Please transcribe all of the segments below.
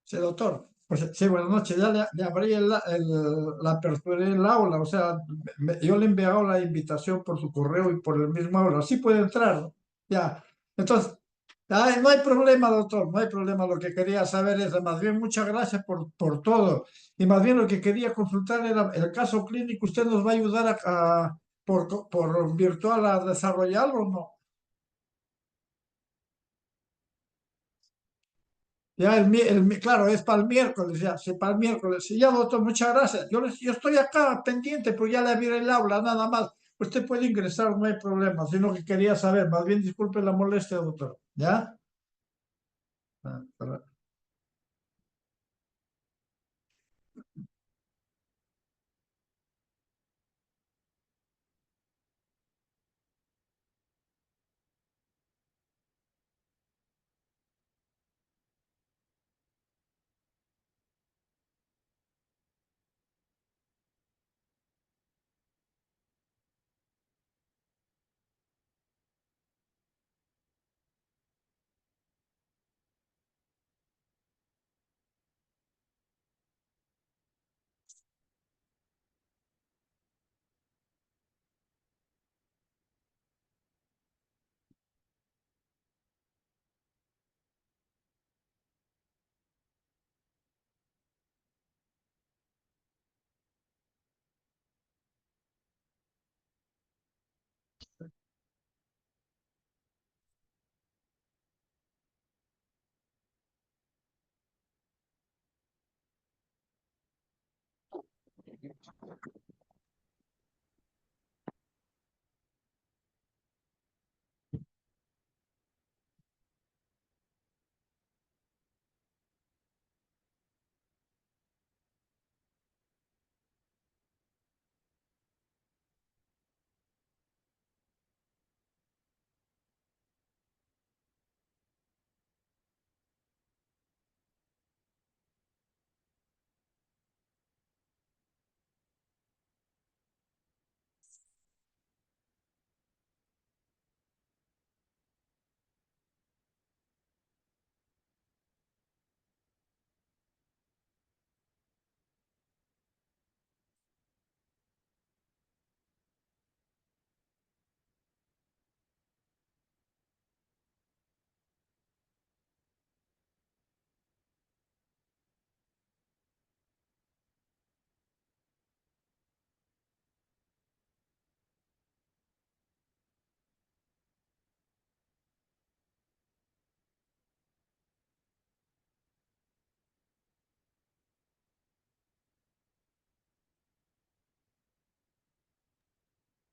Sí, doctor. Pues, sí, buenas noches. Ya le abrí la apertura del aula. O sea, yo le he enviado la invitación por su correo y por el mismo aula. Sí puede entrar, ¿no? Ya. Entonces, ay, no hay problema, doctor. No hay problema. Lo que quería saber es, más bien, muchas gracias por todo. Y más bien lo que quería consultar era el caso clínico. ¿Usted nos va a ayudar por virtual a desarrollarlo o no? Ya claro, es para el miércoles, ya, sí, para el miércoles. Sí, ya, doctor, muchas gracias. Yo estoy acá pendiente, pues ya le abriré el aula, nada más. Usted puede ingresar, no hay problema, sino que quería saber. Más bien, disculpe la molestia, doctor. ¿Ya? Ah,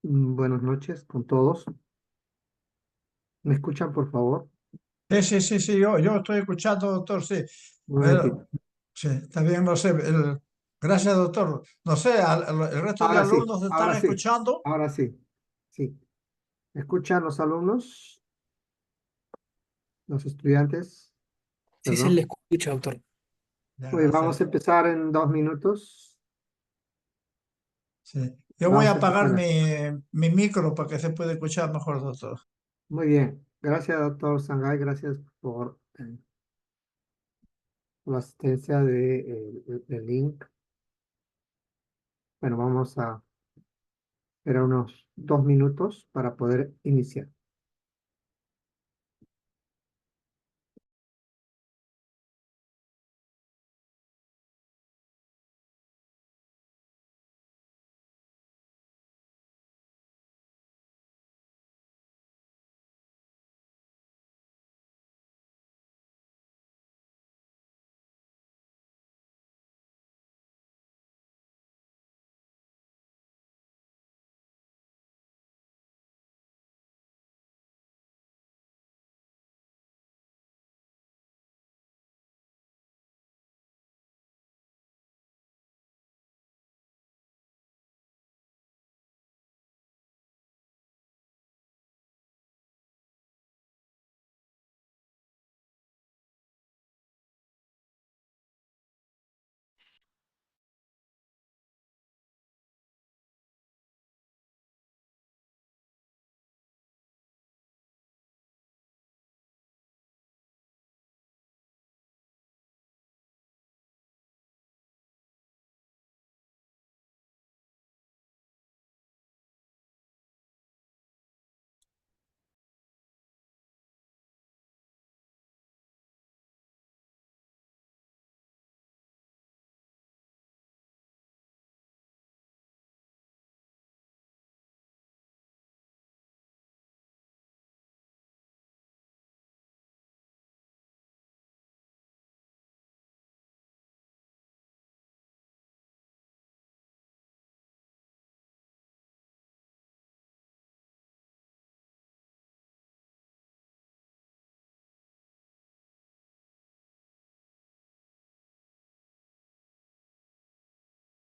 Buenas noches con todos. ¿Me escuchan, por favor? sí, sí, sí, sí, yo estoy escuchando, doctor, sí. Un momentito. Pero, sí, está bien, no sé. Gracias, doctor. No sé, el resto de Ahora sí, alumnos están ahora sí, escuchando. ahora sí. Sí. ¿Me escuchan los alumnos, los estudiantes? Sí se le Perdón. escucha, doctor. Ya, Pues vamos gracias. a empezar en 2 minutos. Sí. Yo voy a Vamos a apagar empezar. mi micro para que se pueda escuchar mejor, doctor. Muy bien. Gracias, doctor Sangay. Gracias por la asistencia del link. Bueno, vamos a esperar unos 2 minutos para poder iniciar.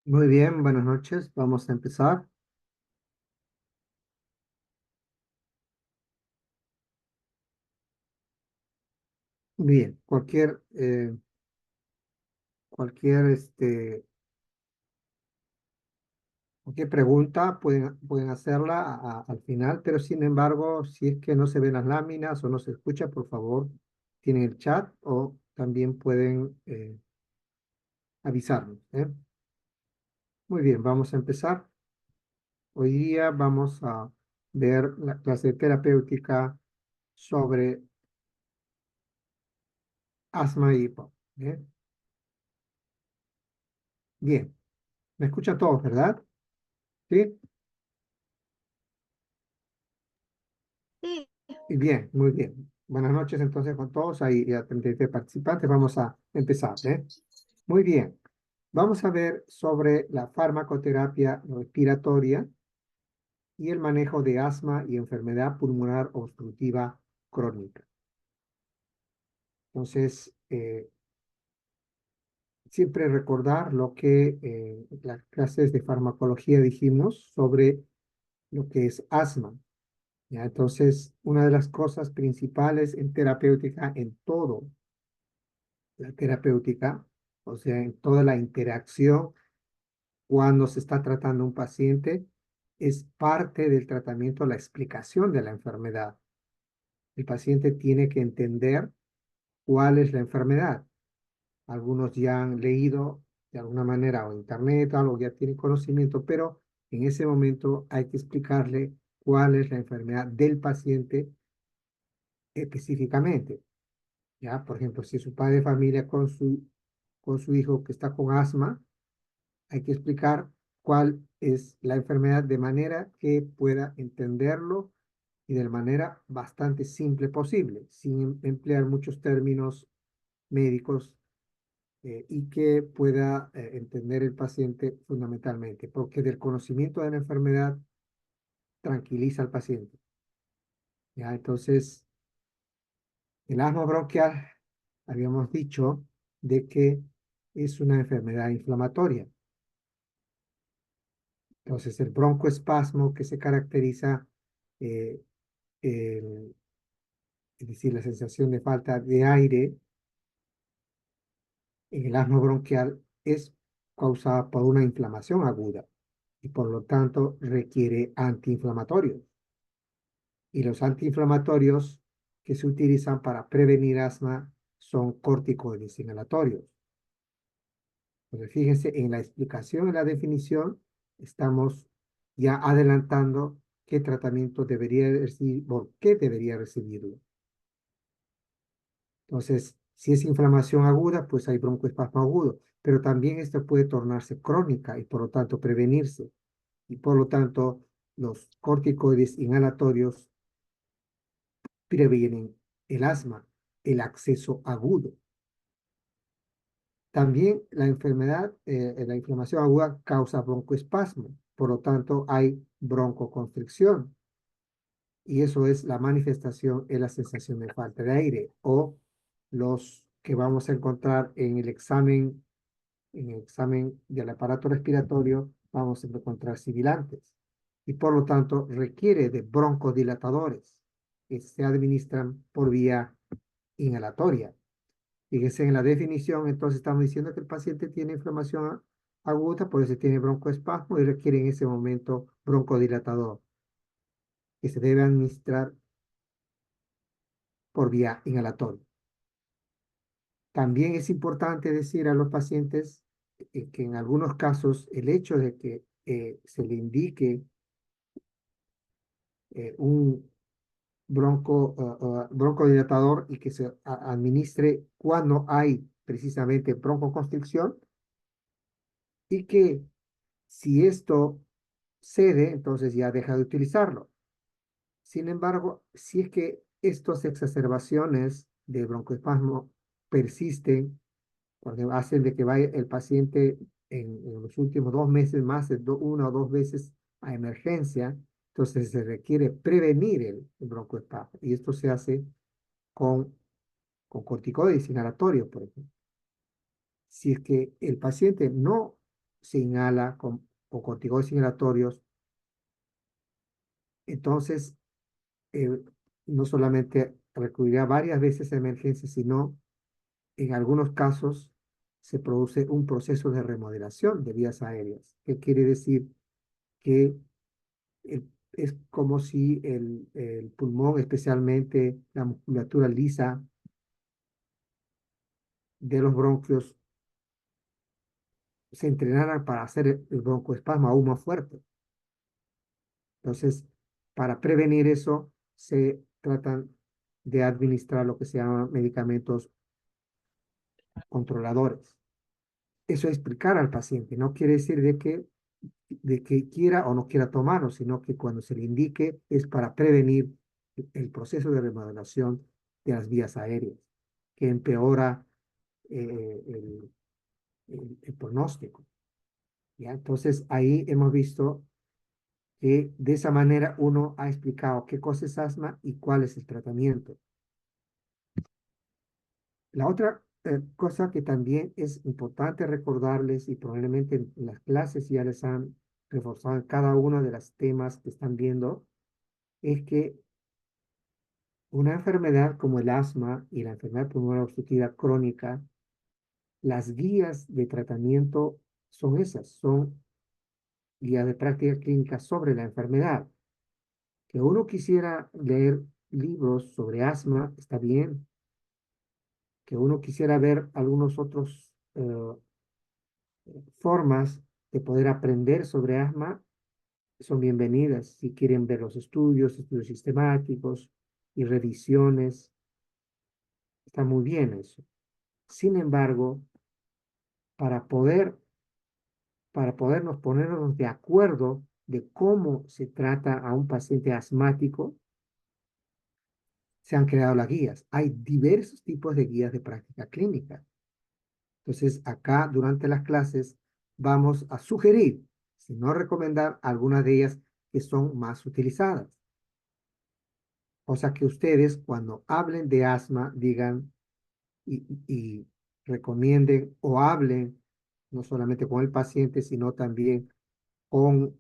Muy bien, buenas noches. Vamos a empezar. Bien, cualquier pregunta pueden hacerla al final, pero sin embargo, si es que no se ven las láminas o no se escucha, por favor, tienen el chat o también pueden avisarnos, ¿eh? Muy bien, vamos a empezar. Hoy día vamos a ver la clase terapéutica sobre asma y hipo, ¿eh? Bien, me escuchan todos, ¿verdad? Sí. Sí. Y bien, muy bien. Buenas noches entonces con todos. Ahí ya 33 participantes. Vamos a empezar, ¿eh? Muy bien. Vamos a ver sobre la farmacoterapia respiratoria y el manejo de asma y enfermedad pulmonar obstructiva crónica. Entonces, siempre recordar lo que las clases de farmacología dijimos sobre lo que es asma. ¿Ya? Entonces, una de las cosas principales en terapéutica, en todo la terapéutica, o sea, en toda la interacción cuando se está tratando un paciente, es parte del tratamiento la explicación de la enfermedad. El paciente tiene que entender cuál es la enfermedad. Algunos ya han leído de alguna manera o internet, algo ya tienen conocimiento, pero en ese momento hay que explicarle cuál es la enfermedad del paciente específicamente. ¿Ya? Por ejemplo, si es su padre de familia con su hijo que está con asma, hay que explicar cuál es la enfermedad de manera que pueda entenderlo y de manera bastante simple posible, sin emplear muchos términos médicos y que pueda entender el paciente fundamentalmente, porque del conocimiento de la enfermedad tranquiliza al paciente. ¿Ya? Entonces, el asma bronquial, habíamos dicho de que es una enfermedad inflamatoria. Entonces, el broncoespasmo que se caracteriza, eh, es decir, la sensación de falta de aire en el asma bronquial es causada por una inflamación aguda y por lo tanto requiere antiinflamatorios. Y los antiinflamatorios que se utilizan para prevenir asma son corticoides inhalatorios. Entonces, fíjense, en la explicación, en la definición, estamos ya adelantando qué tratamiento debería recibir, por qué debería recibirlo. Entonces, si es inflamación aguda, pues hay broncoespasmo agudo, pero también esto puede tornarse crónica y por lo tanto prevenirse. Y por lo tanto, los corticoides inhalatorios previenen el asma, el acceso agudo. También la inflamación aguda causa broncoespasmo, por lo tanto hay broncoconstricción y eso es la manifestación en la sensación de falta de aire o los que vamos a encontrar en el examen del aparato respiratorio, vamos a encontrar sibilantes y por lo tanto requiere de broncodilatadores que se administran por vía inhalatoria. Fíjese en la definición, entonces estamos diciendo que el paciente tiene inflamación aguda, por eso tiene broncoespasmo y requiere en ese momento broncodilatador, que se debe administrar por vía inhalatoria. También es importante decir a los pacientes que en algunos casos el hecho de que se le indique un broncodilatador y que se administre cuando hay precisamente broncoconstricción y que si esto cede, entonces ya deja de utilizarlo. Sin embargo, si es que estas exacerbaciones de broncoespasmo persisten, cuando hacen de que vaya el paciente en los últimos 2 meses más de una o dos veces a emergencia, entonces se requiere prevenir el broncoespasmo. Y esto se hace con, con corticoides inhalatorios, por ejemplo. Si es que el paciente no se inhala con corticoides inhalatorios, entonces eh, no solamente recurrirá varias veces a emergencia, sino en algunos casos se produce un proceso de remodelación de vías aéreas. ¿Qué quiere decir? Que es como si el pulmón, especialmente la musculatura lisa de los bronquios, se entrenara para hacer el broncoespasmo aún más fuerte. Entonces, para prevenir eso, se tratan de administrar lo que se llaman medicamentos controladores. Eso es explicar al paciente. No quiere decir de que quiera o no quiera tomarlo, sino que cuando se le indique es para prevenir el proceso de remodelación de las vías aéreas, que empeora el pronóstico. ¿Ya? Entonces, ahí hemos visto que de esa manera uno ha explicado qué cosa es asma y cuál es el tratamiento. La otra cosa que también es importante recordarles, y probablemente en las clases ya les han reforzado en cada uno de los temas que están viendo, es que una enfermedad como el asma y la enfermedad pulmonar obstructiva crónica, las guías de tratamiento son esas, son guías de práctica clínica sobre la enfermedad. Que uno quisiera leer libros sobre asma, está bien. Que uno quisiera ver algunos otros formas de poder aprender sobre asma, son bienvenidas. Si quieren ver los estudios sistemáticos y revisiones, está muy bien eso. Sin embargo, para poder, para podernos ponernos de acuerdo de cómo se trata a un paciente asmático, se han creado las guías. Hay diversos tipos de guías de práctica clínica. Entonces, acá durante las clases vamos a sugerir, si no recomendar, algunas de ellas que son más utilizadas. O sea que ustedes cuando hablen de asma digan y recomienden o hablen no solamente con el paciente, sino también con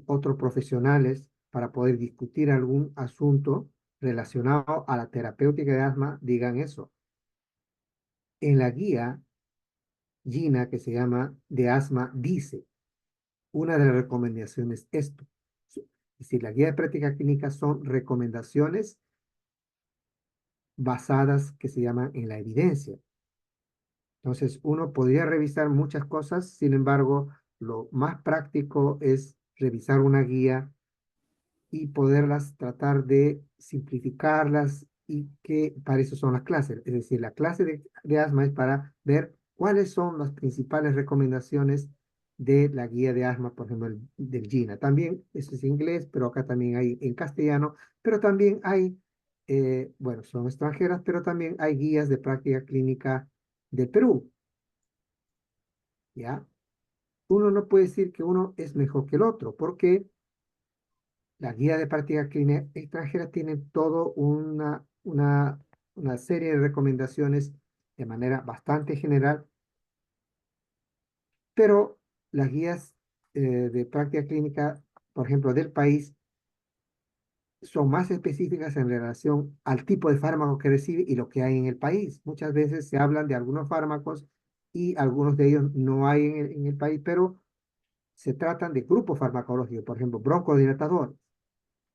otros profesionales para poder discutir algún asunto relacionado a la terapéutica de asma, digan eso. En la guía Gina, que se llama de asma, dice, una de las recomendaciones es esto. Es decir, la guía de práctica clínica son recomendaciones basadas que se llaman en la evidencia. Entonces, uno podría revisar muchas cosas, sin embargo, lo más práctico es revisar una guía y poderlas tratar de simplificarlas y que para eso son las clases. Es decir, la clase de asma es para ver cuáles son las principales recomendaciones de la guía de asma, por ejemplo, del GINA. También, eso es inglés, pero acá también hay en castellano, pero también hay, bueno, son extranjeras, pero también hay guías de práctica clínica de Perú, ¿ya? Uno no puede decir que uno es mejor que el otro, porque la guía de práctica clínica extranjera tiene todo una serie de recomendaciones de manera bastante general, pero las guías de práctica clínica, por ejemplo, del país, son más específicas en relación al tipo de fármaco que recibe y lo que hay en el país. Muchas veces se hablan de algunos fármacos y algunos de ellos no hay en el país, pero se tratan de grupos farmacológicos, por ejemplo, broncodilatadores.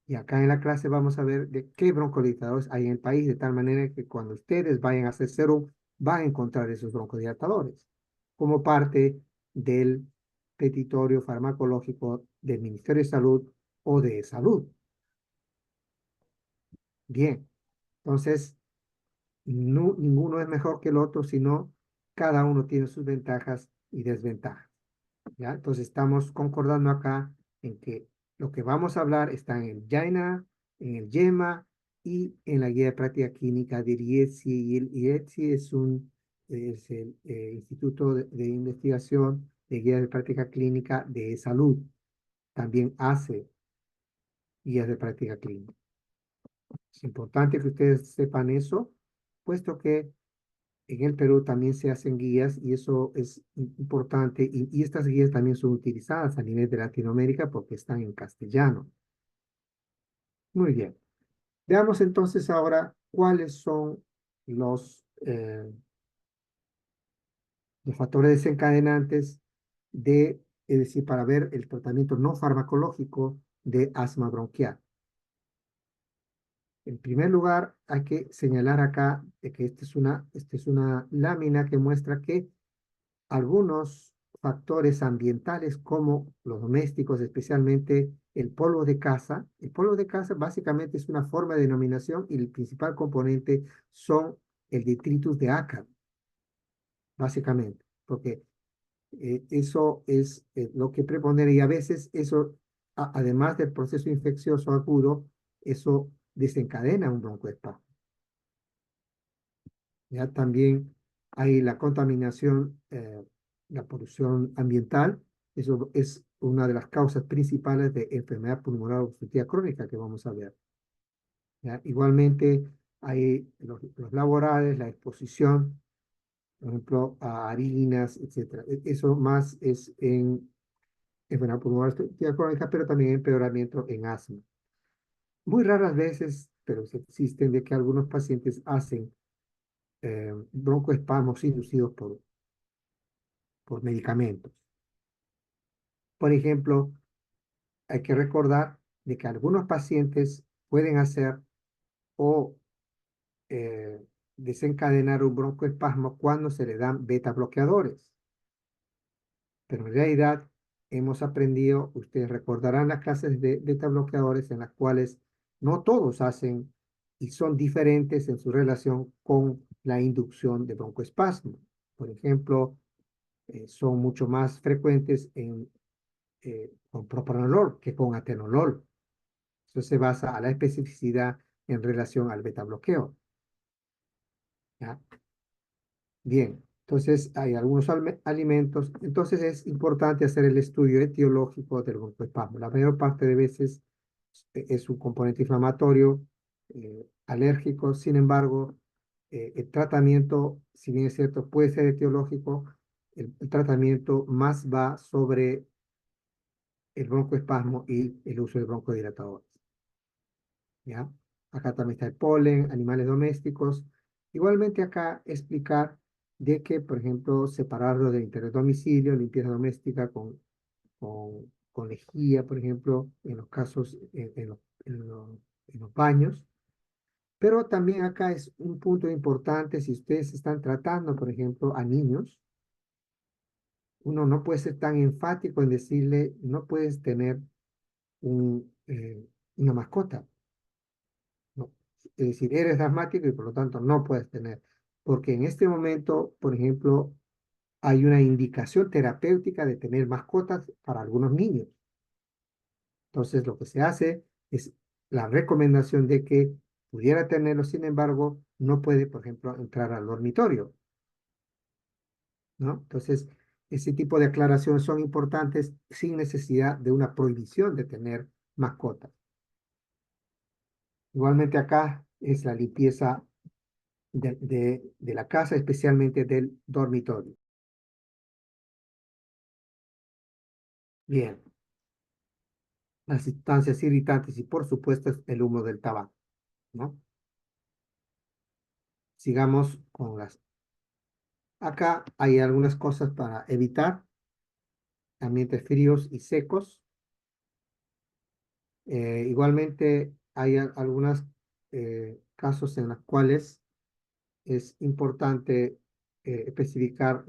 Y acá en la clase vamos a ver de qué broncodilatadores hay en el país, de tal manera que cuando ustedes vayan a hacer serum, van a encontrar esos broncodilatadores como parte del petitorio farmacológico del Ministerio de Salud o de Salud. Bien, entonces, ninguno es mejor que el otro, sino cada uno tiene sus ventajas y desventajas. ¿Ya? Entonces estamos concordando acá en que lo que vamos a hablar está en el JAINA, en el YEMA y en la guía de práctica clínica del IETSI. Y el IETSI es el Instituto de Investigación de Guía de Práctica Clínica de Salud. También hace guías de práctica clínica. Es importante que ustedes sepan eso, puesto que en el Perú también se hacen guías y eso es importante y estas guías también son utilizadas a nivel de Latinoamérica porque están en castellano. Muy bien. Veamos entonces ahora cuáles son los factores desencadenantes es decir, para ver el tratamiento no farmacológico de asma bronquial. En primer lugar, hay que señalar acá que esta es una lámina que muestra que algunos factores ambientales como los domésticos, especialmente el polvo de casa básicamente es una forma de denominación y el principal componente son el detritus de ácaro, básicamente, porque eso es lo que prepondera y a veces eso, además del proceso infeccioso agudo, eso desencadena un broncoespasmo. Ya también hay la contaminación, la polución ambiental, eso es una de las causas principales de enfermedad pulmonar obstructiva crónica que vamos a ver. ¿Ya? Igualmente hay los laborales, la exposición, por ejemplo, a harinas, etc. Eso más es en enfermedad pulmonar obstructiva crónica, pero también empeoramiento en asma. Muy raras veces, pero sí existen de que algunos pacientes hacen broncoespasmos inducidos por medicamentos. Por ejemplo, hay que recordar de que algunos pacientes pueden hacer o eh, desencadenar un broncoespasmo cuando se le dan beta bloqueadores. Pero en realidad hemos aprendido, ustedes recordarán las clases de beta bloqueadores en las cuales no todos hacen y son diferentes en su relación con la inducción de broncoespasmo. Por ejemplo, son mucho más frecuentes con propranolol que con atenolol. Eso se basa a la especificidad en relación al beta bloqueo. ¿Ya? Bien, entonces hay algunos alimentos. Entonces es importante hacer el estudio etiológico del broncoespasmo. La mayor parte de veces es un componente inflamatorio, alérgico. Sin embargo, el tratamiento, si bien es cierto, puede ser etiológico, el tratamiento más va sobre el broncoespasmo y el uso de broncodilatadores. ¿Ya? Acá también está el polen, animales domésticos. Igualmente acá explicar de que, por ejemplo, separarlo del interdomicilio, limpieza doméstica con lejía, por ejemplo, en los casos, en los baños. Pero también acá es un punto importante si ustedes están tratando, por ejemplo, a niños. Uno no puede ser tan enfático en decirle, no puedes tener una mascota. No. Es decir, eres asmático y por lo tanto no puedes tener. Porque en este momento, por ejemplo, hay una indicación terapéutica de tener mascotas para algunos niños. Entonces, lo que se hace es la recomendación de que pudiera tenerlo, sin embargo, no puede, por ejemplo, entrar al dormitorio, ¿no? Entonces, ese tipo de aclaraciones son importantes sin necesidad de una prohibición de tener mascotas. Igualmente acá es la limpieza de la casa, especialmente del dormitorio. Bien, las sustancias irritantes y por supuesto el humo del tabaco, ¿no? Sigamos con las... Acá hay algunas cosas para evitar ambientes fríos y secos. Igualmente hay algunos casos en los cuales es importante especificar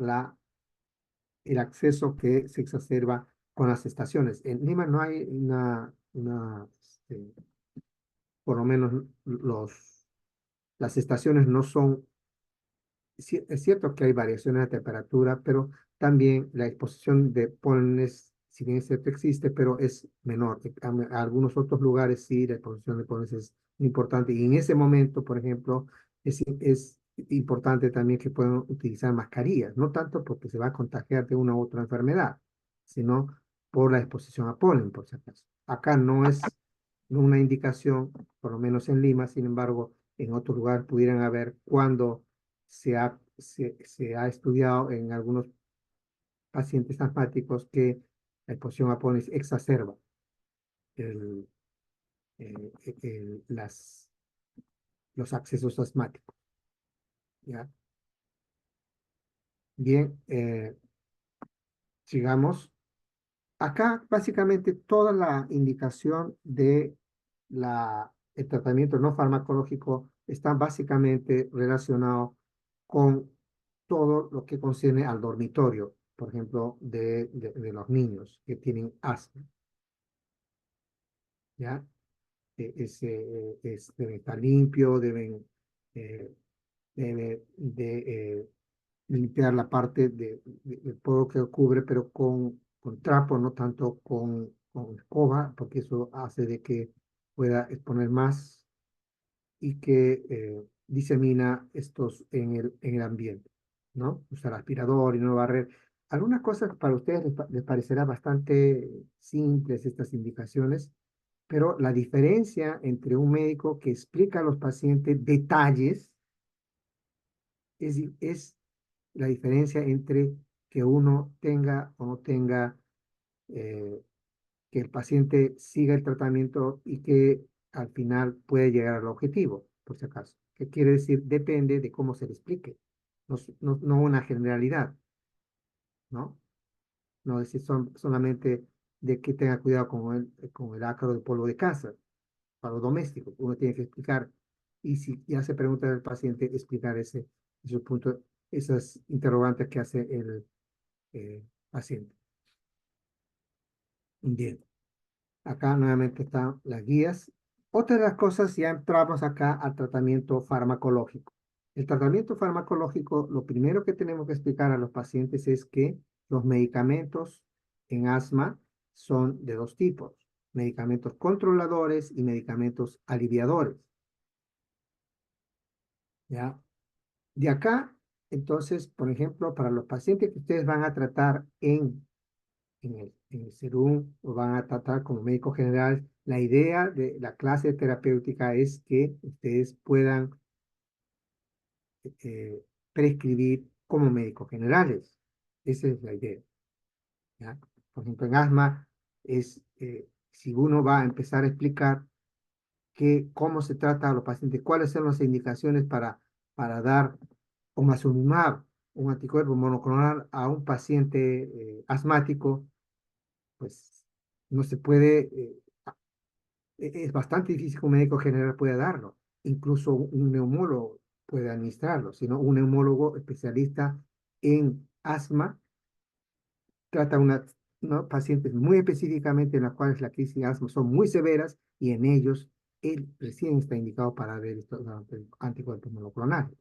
el acceso que se exacerba con las estaciones. En Lima no hay por lo menos las estaciones no son, es cierto que hay variaciones de temperatura, pero también la exposición de pólenes, si bien es cierto, existe, pero es menor. A algunos otros lugares sí, la exposición de pólenes es importante. Y en ese momento, por ejemplo, es importante también que puedan utilizar mascarillas, no tanto porque se va a contagiar de una u otra enfermedad, sino por la exposición a polen, por si acaso. Acá no es una indicación, por lo menos en Lima, sin embargo, en otros lugares pudieran haber cuando se ha se ha estudiado en algunos pacientes asmáticos que la exposición a polen exacerba el, los accesos asmáticos. ¿Ya? Bien, sigamos. Acá básicamente toda la indicación de el tratamiento no farmacológico está básicamente relacionado con todo lo que concierne al dormitorio, por ejemplo, de los niños que tienen asma. ¿Ya? Deben estar limpio, eh, debe limpiar la parte del polvo que cubre, pero con trapo, no tanto con escoba, porque eso hace de que pueda exponer más y que disemina estos en el ambiente, ¿no? Usar aspirador y no barrer. Algunas cosas para ustedes les parecerá bastante simples estas indicaciones, pero la diferencia entre un médico que explica a los pacientes detalles es la diferencia entre que uno tenga o no tenga, eh, que el paciente siga el tratamiento y que al final puede llegar al objetivo, por si acaso. ¿Qué quiere decir? Depende de cómo se le explique, no una generalidad, ¿no? No decir solamente de que tenga cuidado con el ácaro de polvo de casa, para los domésticos. Uno tiene que explicar, y si ya se pregunta al paciente, explicar ese punto, esas interrogantes que hace el paciente. Bien, acá nuevamente están las guías. Otra de las cosas, ya entramos acá al tratamiento farmacológico. El tratamiento farmacológico, lo primero que tenemos que explicar a los pacientes es que los medicamentos en asma son de dos tipos: medicamentos controladores y medicamentos aliviadores. ¿Ya? De acá, entonces, por ejemplo, para los pacientes que ustedes van a tratar en el SERUM o van a tratar como médico general, la idea de la clase terapéutica es que ustedes puedan eh, prescribir como médicos generales. Esa es la idea. ¿Ya? Por ejemplo, en asma si uno va a empezar a explicar cómo se trata a los pacientes, cuáles son las indicaciones para dar omazumab, un anticuerpo monoclonal a un paciente asmático, pues no se puede, es bastante difícil que un médico general pueda darlo. Incluso un neumólogo puede administrarlo, sino un neumólogo especialista en asma trata pacientes muy específicamente en las cuales la crisis de asma son muy severas y en ellos él recién está indicado para ver estos anticuerpos monoclonales.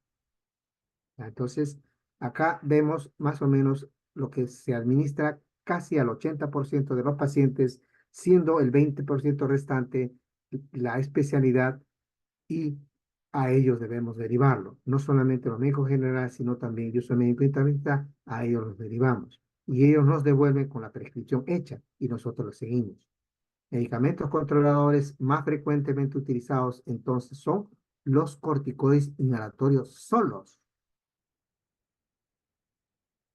Entonces, acá vemos más o menos lo que se administra casi al 80% de los pacientes, siendo el 20% restante la especialidad, y a ellos debemos derivarlo. No solamente los médicos generales, sino también yo soy médico internista, a ellos los derivamos. Y ellos nos devuelven con la prescripción hecha y nosotros lo seguimos. Medicamentos controladores más frecuentemente utilizados entonces son los corticoides inhalatorios solos.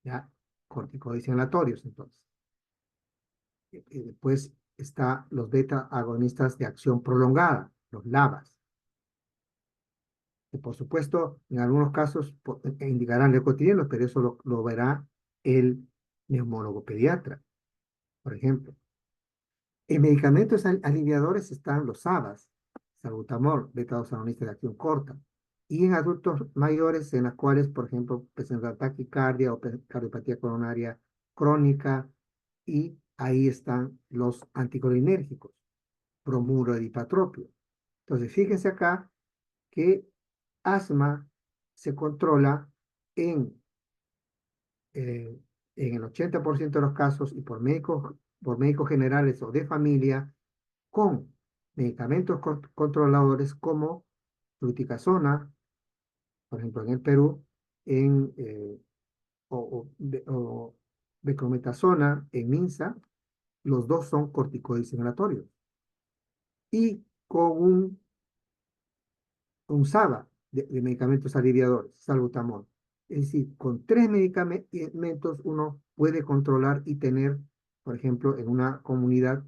¿Ya? Corticoides inhalatorios, entonces. Después está los beta agonistas de acción prolongada, los LABAs. Que por supuesto, en algunos casos indicarán leucotrienos, pero eso lo verá el neumólogo pediatra, por ejemplo. En medicamentos aliviadores están los SABAs, salbutamol, beta-2 agonistas de acción corta. Y en adultos mayores, en las cuales, por ejemplo, presentan taquicardia o cardiopatía coronaria crónica, y ahí están los anticolinérgicos, bromuro y dipatropio. Entonces, fíjense acá que asma se controla eh, en el 80% de los casos y por médicos generales o de familia con medicamentos controladores como fluticasona, por ejemplo en el Perú, o beclometasona en Minsa. Los dos son corticoides inhalatorios. Y con un SABA de medicamentos aliviadores, salbutamol. Es decir, con 3 medicamentos uno puede controlar y tener, por ejemplo, en una comunidad,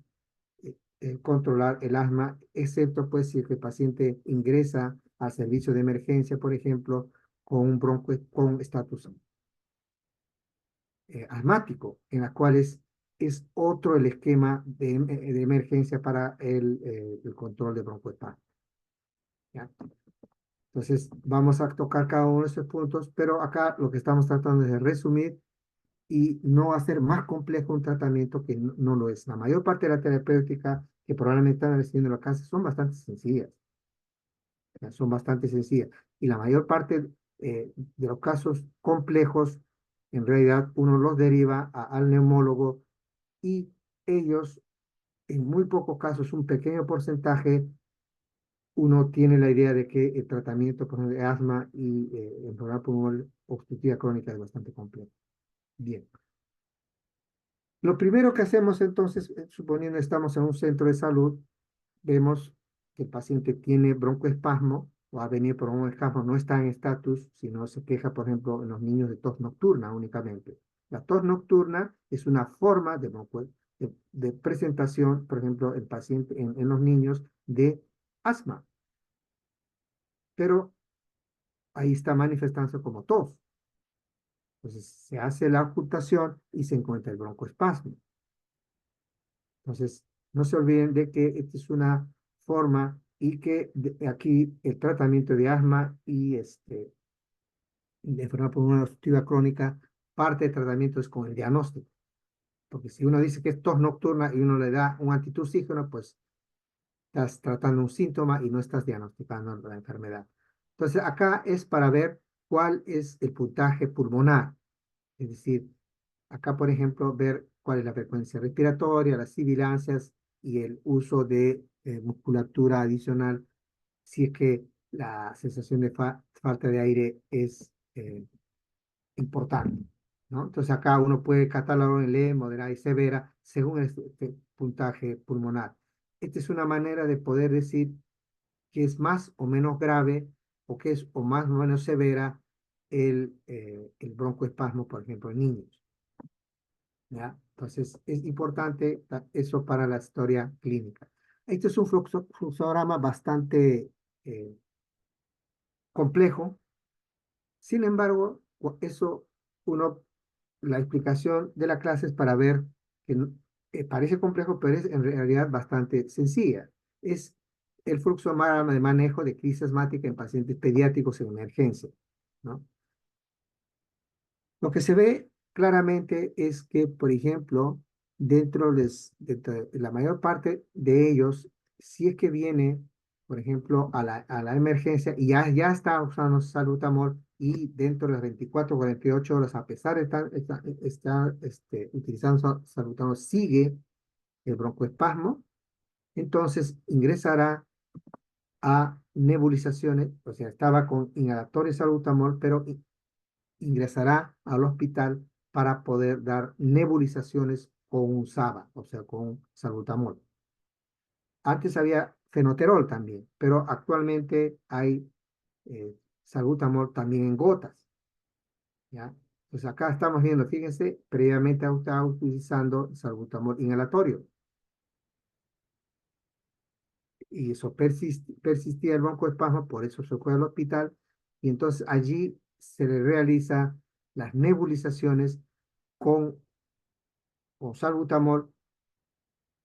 controlar el asma, excepto pues si el paciente ingresa al servicio de emergencia, por ejemplo, con un bronco con estatus asmático, en las cuales es otro el esquema de emergencia para el control de broncoespasmo. ¿Ya? Entonces, vamos a tocar cada uno de esos puntos, pero acá lo que estamos tratando es de resumir y no hacer más complejo un tratamiento que no lo es. La mayor parte de la terapéutica que probablemente están recibiendo los cánceres son bastante sencillas, ¿ya? Son bastante sencillas. Y la mayor parte de los casos complejos, en realidad uno los deriva al neumólogo y ellos, en muy pocos casos, un pequeño porcentaje, uno tiene la idea de que el tratamiento, por ejemplo, de asma y enfermedad pulmonar obstructiva crónica es bastante complejo. Bien. Lo primero que hacemos entonces, suponiendo estamos en un centro de salud, vemos que el paciente tiene broncoespasmo o ha venido por un espasmo, no está en estatus, sino se queja, por ejemplo, en los niños de tos nocturna únicamente. La tos nocturna es una forma de presentación, por ejemplo, el paciente, en los niños de asma, pero ahí está manifestándose como tos. Entonces se hace la ocultación y se encuentra el broncoespasmo. Entonces, no se olviden de que esta es una forma y que aquí el tratamiento de asma y de enfermedad pulmonar obstructiva crónica, parte del tratamiento es con el diagnóstico. Porque si uno dice que es tos nocturna y uno le da un antitusígeno, pues estás tratando un síntoma y no estás diagnosticando la enfermedad. Entonces, acá es para ver cuál es el puntaje pulmonar. Es decir, acá, por ejemplo, ver cuál es la frecuencia respiratoria, las sibilancias y el uso de musculatura adicional, si es que la sensación de falta de aire es importante, ¿no? Entonces acá uno puede catalogar en leve, moderada y severa según este puntaje pulmonar. Esta es una manera de poder decir que es más o menos grave o que es o más o menos severa el broncoespasmo, por ejemplo, en niños. ¿Ya? Entonces, es importante eso para la historia clínica. Este es un fluxograma bastante eh, complejo. Sin embargo, eso la explicación de la clase es para ver que parece complejo, pero es en realidad bastante sencilla. Es el fluxograma de manejo de crisis asmática en pacientes pediátricos en emergencia, ¿no? Lo que se ve claramente es que, por ejemplo, dentro de la mayor parte de ellos, si es que viene, por ejemplo, a la emergencia y ya está usando salbutamol y dentro de las 24 o 48 horas, a pesar de estar utilizando salbutamol, sigue el broncoespasmo, entonces ingresará a nebulizaciones, o sea, estaba con inhaladores salbutamol, pero ingresará al hospital para poder dar nebulizaciones con un SABA, o sea, con salbutamol. Antes había fenoterol también, pero actualmente hay salbutamol también en gotas, ¿ya? Pues acá estamos viendo, fíjense, previamente estaba utilizando salbutamol inhalatorio. Y eso persistía el broncoespasmo, por eso se fue al hospital, y entonces allí se le realiza las nebulizaciones con salbutamol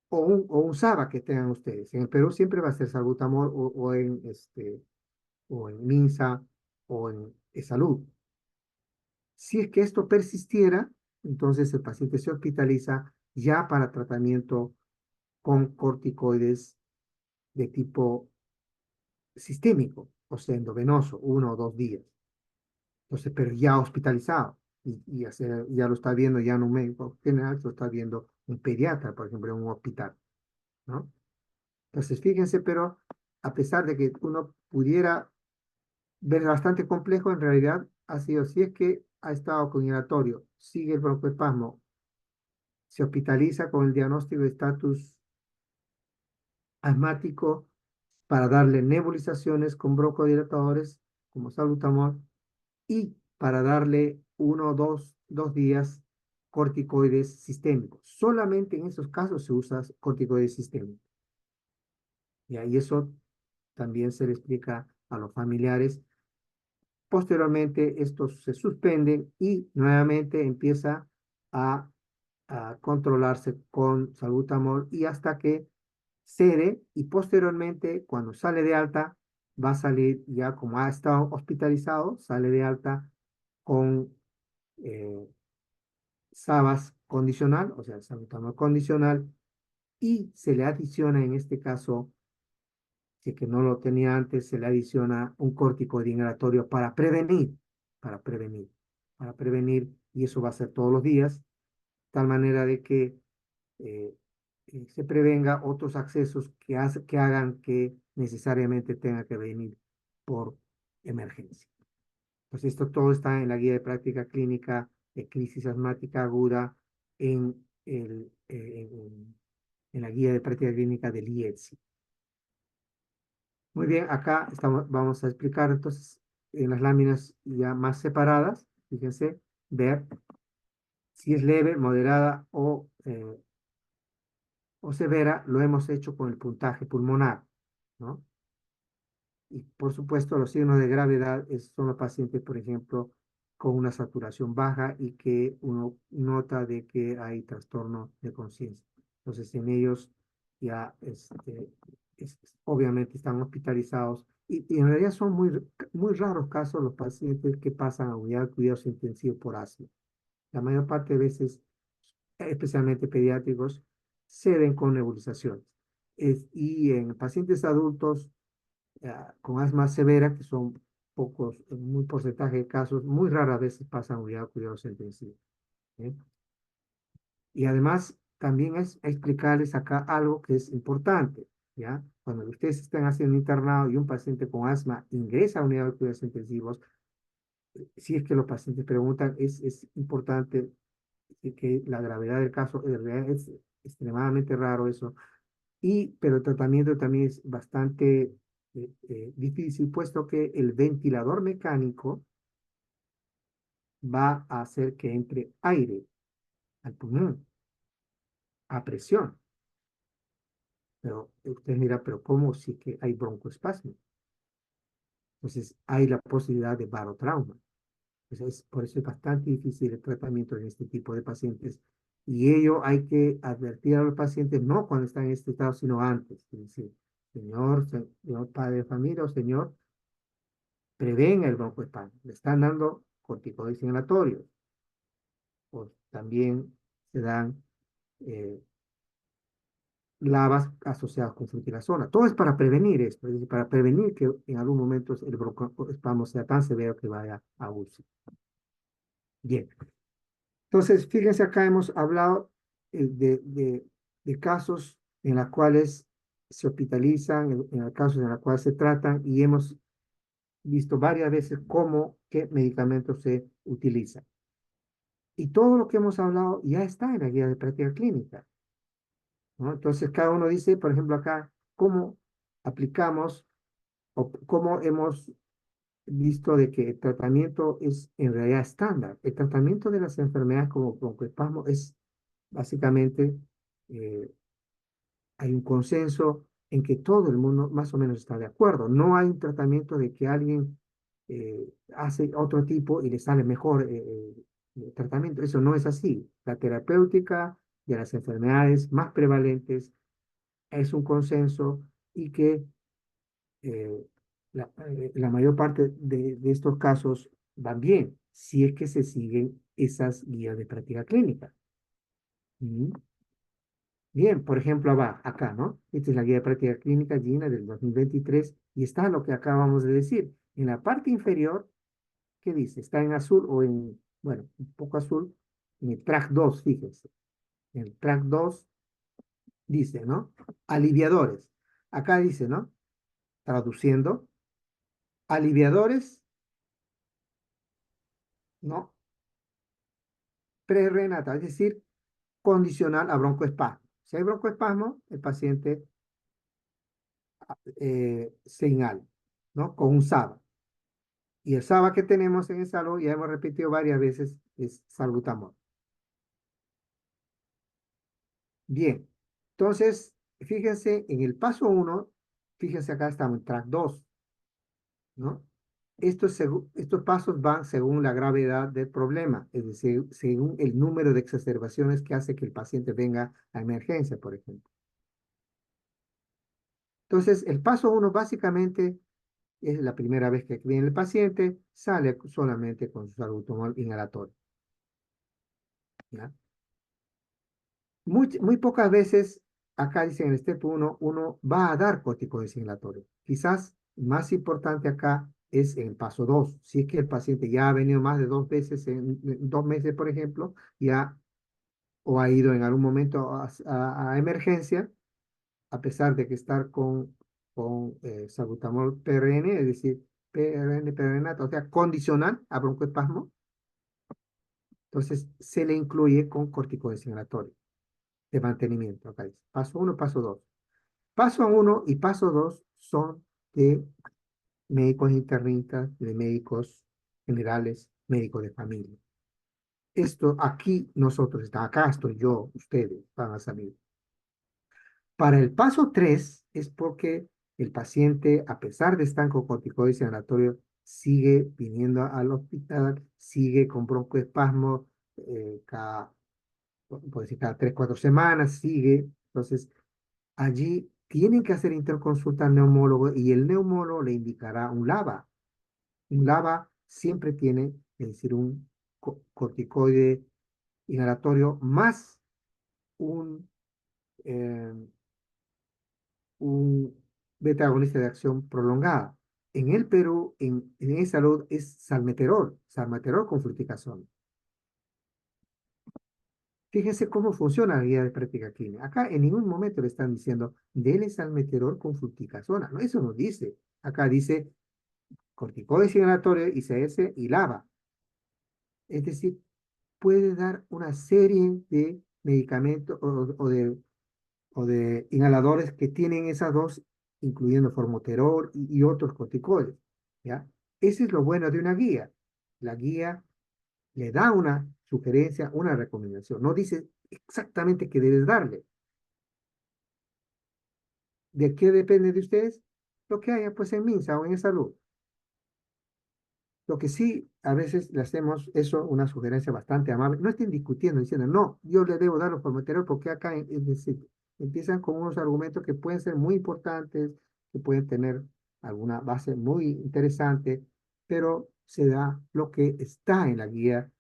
o un SABA que tengan ustedes. En el Perú siempre va a ser salbutamol o en MINSA o en salud. Si es que esto persistiera, entonces el paciente se hospitaliza ya para tratamiento con corticoides de tipo sistémico, o sea, endovenoso, 1 o 2 días. Entonces, pero ya hospitalizado. Ya lo está viendo ya no un médico general, lo está viendo un pediatra, por ejemplo, en un hospital, ¿no? Entonces, fíjense, pero a pesar de que uno pudiera ver bastante complejo, en realidad ha sido, si es que ha estado con inhalatorio, sigue el broncoespasmo, se hospitaliza con el diagnóstico de estatus asmático para darle nebulizaciones con broncodilatadores como salbutamol y para darle dos días corticoides sistémicos. Solamente en esos casos se usa corticoides sistémicos. Y eso también se le explica a los familiares. Posteriormente, estos se suspenden y nuevamente empieza a, a controlarse con salbutamol y hasta que cede y posteriormente, cuando sale de alta, va a salir ya como ha estado hospitalizado, sale de alta con eh, SABAS condicional, o sea, salbutamol condicional, y se le adiciona en este caso, si es que no lo tenía antes, se le adiciona un corticoide inhalatorio para prevenir, para prevenir, y eso va a ser todos los días, de tal manera de que eh, se prevenga otros accesos que hagan que necesariamente tenga que venir por emergencia. Pues esto todo está en la guía de práctica clínica de crisis asmática aguda en la guía de práctica clínica del IETSI. Muy bien, acá vamos a explicar entonces en las láminas ya más separadas, fíjense, ver si es leve, moderada o severa, lo hemos hecho con el puntaje pulmonar, ¿no? Y por supuesto, los signos de gravedad son los pacientes, por ejemplo, con una saturación baja y que uno nota de que hay trastorno de conciencia. Entonces, en ellos ya obviamente están hospitalizados y en realidad son muy raros casos los pacientes que pasan a unidad de cuidados intensivos por asma. La mayor parte de veces, especialmente pediátricos, ceden con nebulizaciones. Y en pacientes adultos, con asma severa, que son pocos, muy porcentaje de casos, muy raras veces pasan unidad de cuidados intensivos. ¿Eh? Y además, también es explicarles acá algo que es importante, ¿ya? Cuando ustedes están haciendo internado y un paciente con asma ingresa a unidad de cuidados intensivos, si es que los pacientes preguntan, es importante que la gravedad del caso en realidad es extremadamente raro eso, pero el tratamiento también es bastante difícil, puesto que el ventilador mecánico va a hacer que entre aire al pulmón a presión. Pero usted mira, pero ¿cómo si que hay broncoespasmo? Entonces hay la posibilidad de barotrauma. Entonces, por eso es bastante difícil el tratamiento en este tipo de pacientes. Y ello hay que advertir a los pacientes no cuando están en este estado, sino antes. Es decir, señor padre de familia o señor, prevenga el broncoespasmo. Le están dando corticoides inhalatorios. O también se dan eh, lavas asociadas con fluticasona. Todo es para prevenir esto, es decir, para prevenir que en algún momento el broncoespasmo sea tan severo que vaya a UCI. Bien. Entonces, fíjense acá hemos hablado de casos en los cuales se hospitalizan, en casos en los cuales se tratan y hemos visto varias veces qué medicamentos se utilizan. Y todo lo que hemos hablado ya está en la guía de práctica clínica, ¿no? Entonces, cada uno dice, por ejemplo, acá, cómo aplicamos o cómo hemos visto de que el tratamiento es en realidad estándar. El tratamiento de las enfermedades como broncoespasmo es básicamente, eh, hay un consenso en que todo el mundo más o menos está de acuerdo. No hay un tratamiento de que alguien hace otro tipo y le sale mejor el tratamiento. Eso no es así. La terapéutica de las enfermedades más prevalentes es un consenso y que eh, la mayor parte de estos casos van bien, si es que se siguen esas guías de práctica clínica. ¿Mm? Bien, por ejemplo, va acá, ¿no? Esta es la guía de práctica clínica Gina del 2023 y está lo que acabamos de decir. En la parte inferior, ¿qué dice? Está en azul o bueno, un poco azul, en el track 2, fíjense. En el track 2 dice, ¿no? Aliviadores. Acá dice, ¿no? Traduciendo, aliviadores, ¿no? Prerenata, es decir, condicional a broncoespasmo. Si hay broncoespasmo, el paciente se inhala, ¿no? Con un SABA. Y el SABA que tenemos en el salud, ya hemos repetido varias veces, es salbutamol. Bien, entonces, fíjense en el paso 1, fíjense acá estamos en track 2, ¿no? Estos pasos van según la gravedad del problema, es decir, según el número de exacerbaciones que hace que el paciente venga a emergencia, por ejemplo. Entonces, el paso 1 básicamente es la primera vez que viene el paciente, sale solamente con su salbutamol inhalatorio, ¿ya? Muy pocas veces, acá dice en el step 1, uno va a dar corticoides inhalatorios. Quizás más importante acá es en el paso 2. Si es que el paciente ya ha venido más de 2 veces en 2 meses, por ejemplo, ya o ha ido en algún momento a emergencia, a pesar de que estar con salbutamol PRN, es decir, PRN, PRNato, o sea, condicional a broncoespasmo, entonces se le incluye con corticoides inhalatorios de mantenimiento. Acá dice, paso 1, paso 2. Paso 1 y paso 2 son de médicos internistas, de médicos generales, médicos de familia. Esto aquí nosotros, acá estoy yo, ustedes van a salir. Para el paso 3 es porque el paciente, a pesar de estar con corticoides inhalatorios, sigue viniendo al hospital, sigue con broncoespasmo por decir, cada 3, 4 semanas, sigue. Entonces, allí tienen que hacer interconsulta al neumólogo y el neumólogo le indicará un LABA. Un LABA siempre tiene, es decir, un corticoide inhalatorio más un, eh, un beta agonista de acción prolongada. En el Perú, en salud, es salmeterol con fluticasona. Fíjense cómo funciona la guía de práctica clínica. Acá en ningún momento le están diciendo, dele salmeterol con fluticasona. No, eso no dice. Acá dice corticoides inhalatorios, ICS y LABA. Es decir, puede dar una serie de medicamentos o de inhaladores que tienen esas dos, incluyendo formoterol y otros corticoides, ¿ya? Ese es lo bueno de una guía. La guía le da una sugerencia, una recomendación. No dice exactamente qué debes darle. ¿De qué depende de ustedes? Lo que haya pues en MINSA o en salud. Lo que sí, a veces le hacemos eso, una sugerencia bastante amable. No estén discutiendo, diciendo, no, yo le debo dar los formoterol porque acá es decir, empiezan con unos argumentos que pueden ser muy importantes, que pueden tener alguna base muy interesante, pero se da lo que está en la guía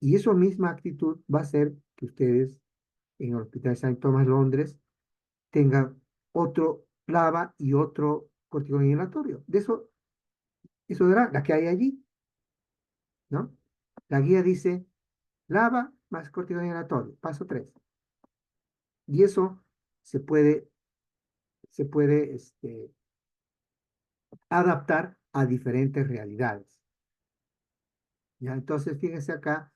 y esa misma actitud va a hacer que ustedes en el Hospital St. Thomas Londres tengan otro LABA y otro corticoide inhalatorio. De eso dará la que hay allí, ¿no? La guía dice LABA más corticoide inhalatorio, paso 3. Y eso se puede adaptar a diferentes realidades. ¿Ya? Entonces, fíjense acá,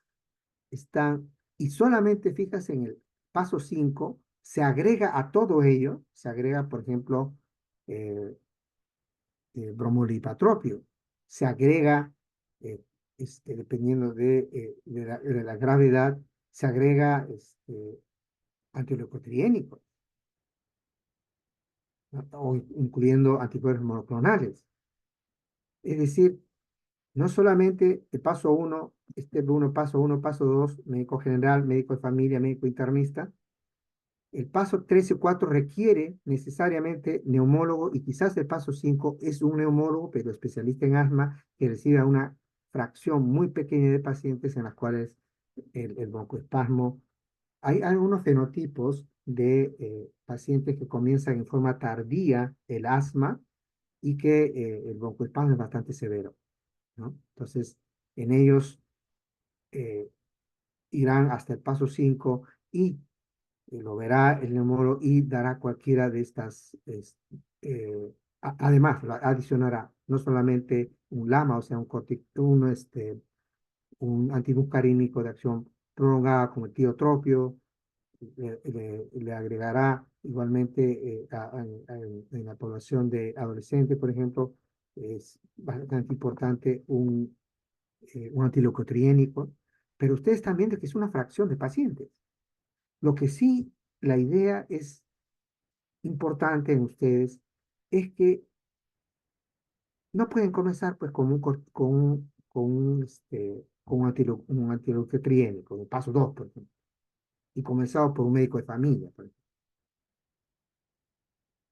están, y solamente fíjense en el paso 5, se agrega a todo ello, se agrega, por ejemplo, eh, bromolipatropio, se agrega, dependiendo de la gravedad, se agrega antileucotriénicos, ¿no? O incluyendo anticuerpos monoclonales. Es decir, no solamente el paso 1, step 1, paso 1, paso 2, médico general, médico de familia, médico internista. El paso 3 y 4 requiere necesariamente neumólogo y quizás el paso 5 es un neumólogo, pero especialista en asma, que recibe a una fracción muy pequeña de pacientes en las cuales el broncoespasmo. Hay algunos fenotipos de pacientes que comienzan en forma tardía el asma y que el broncoespasmo es bastante severo, ¿no? Entonces, en ellos eh, irán hasta el paso 5 y lo verá el neumólogo y dará cualquiera de estas, además, adicionará no solamente un LAMA, o sea, un antimuscarínico de acción prolongada como el tiotropio, le agregará igualmente en la población de adolescentes, por ejemplo, bastante importante un antileucotriénico, pero ustedes están viendo que es una fracción de pacientes. Lo que sí, la idea es importante en ustedes es que no pueden comenzar pues con un antileucotriénico, un paso 2, por ejemplo, y comenzado por un médico de familia, por ejemplo.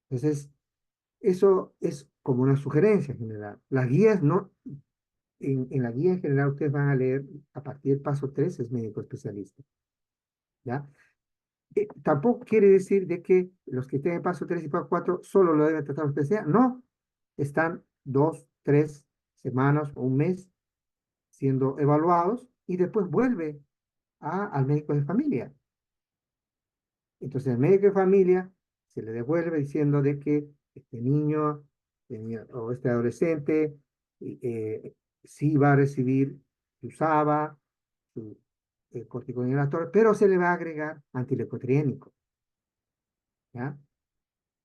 Entonces, eso es como una sugerencia general. Las guías no, en la guía en general ustedes van a leer a partir del paso 3 es médico especialista, ¿ya? Tampoco quiere decir de que los que estén en paso 3 y paso 4 solo lo deben tratar especial. No, están 2, 3 semanas o un mes siendo evaluados y después vuelve al médico de familia. Entonces el médico de familia se le devuelve diciendo de que este niño o este adolescente sí va a recibir su SABA, su corticoinhibitor, pero se le va a agregar antileucotriénico, ¿ya?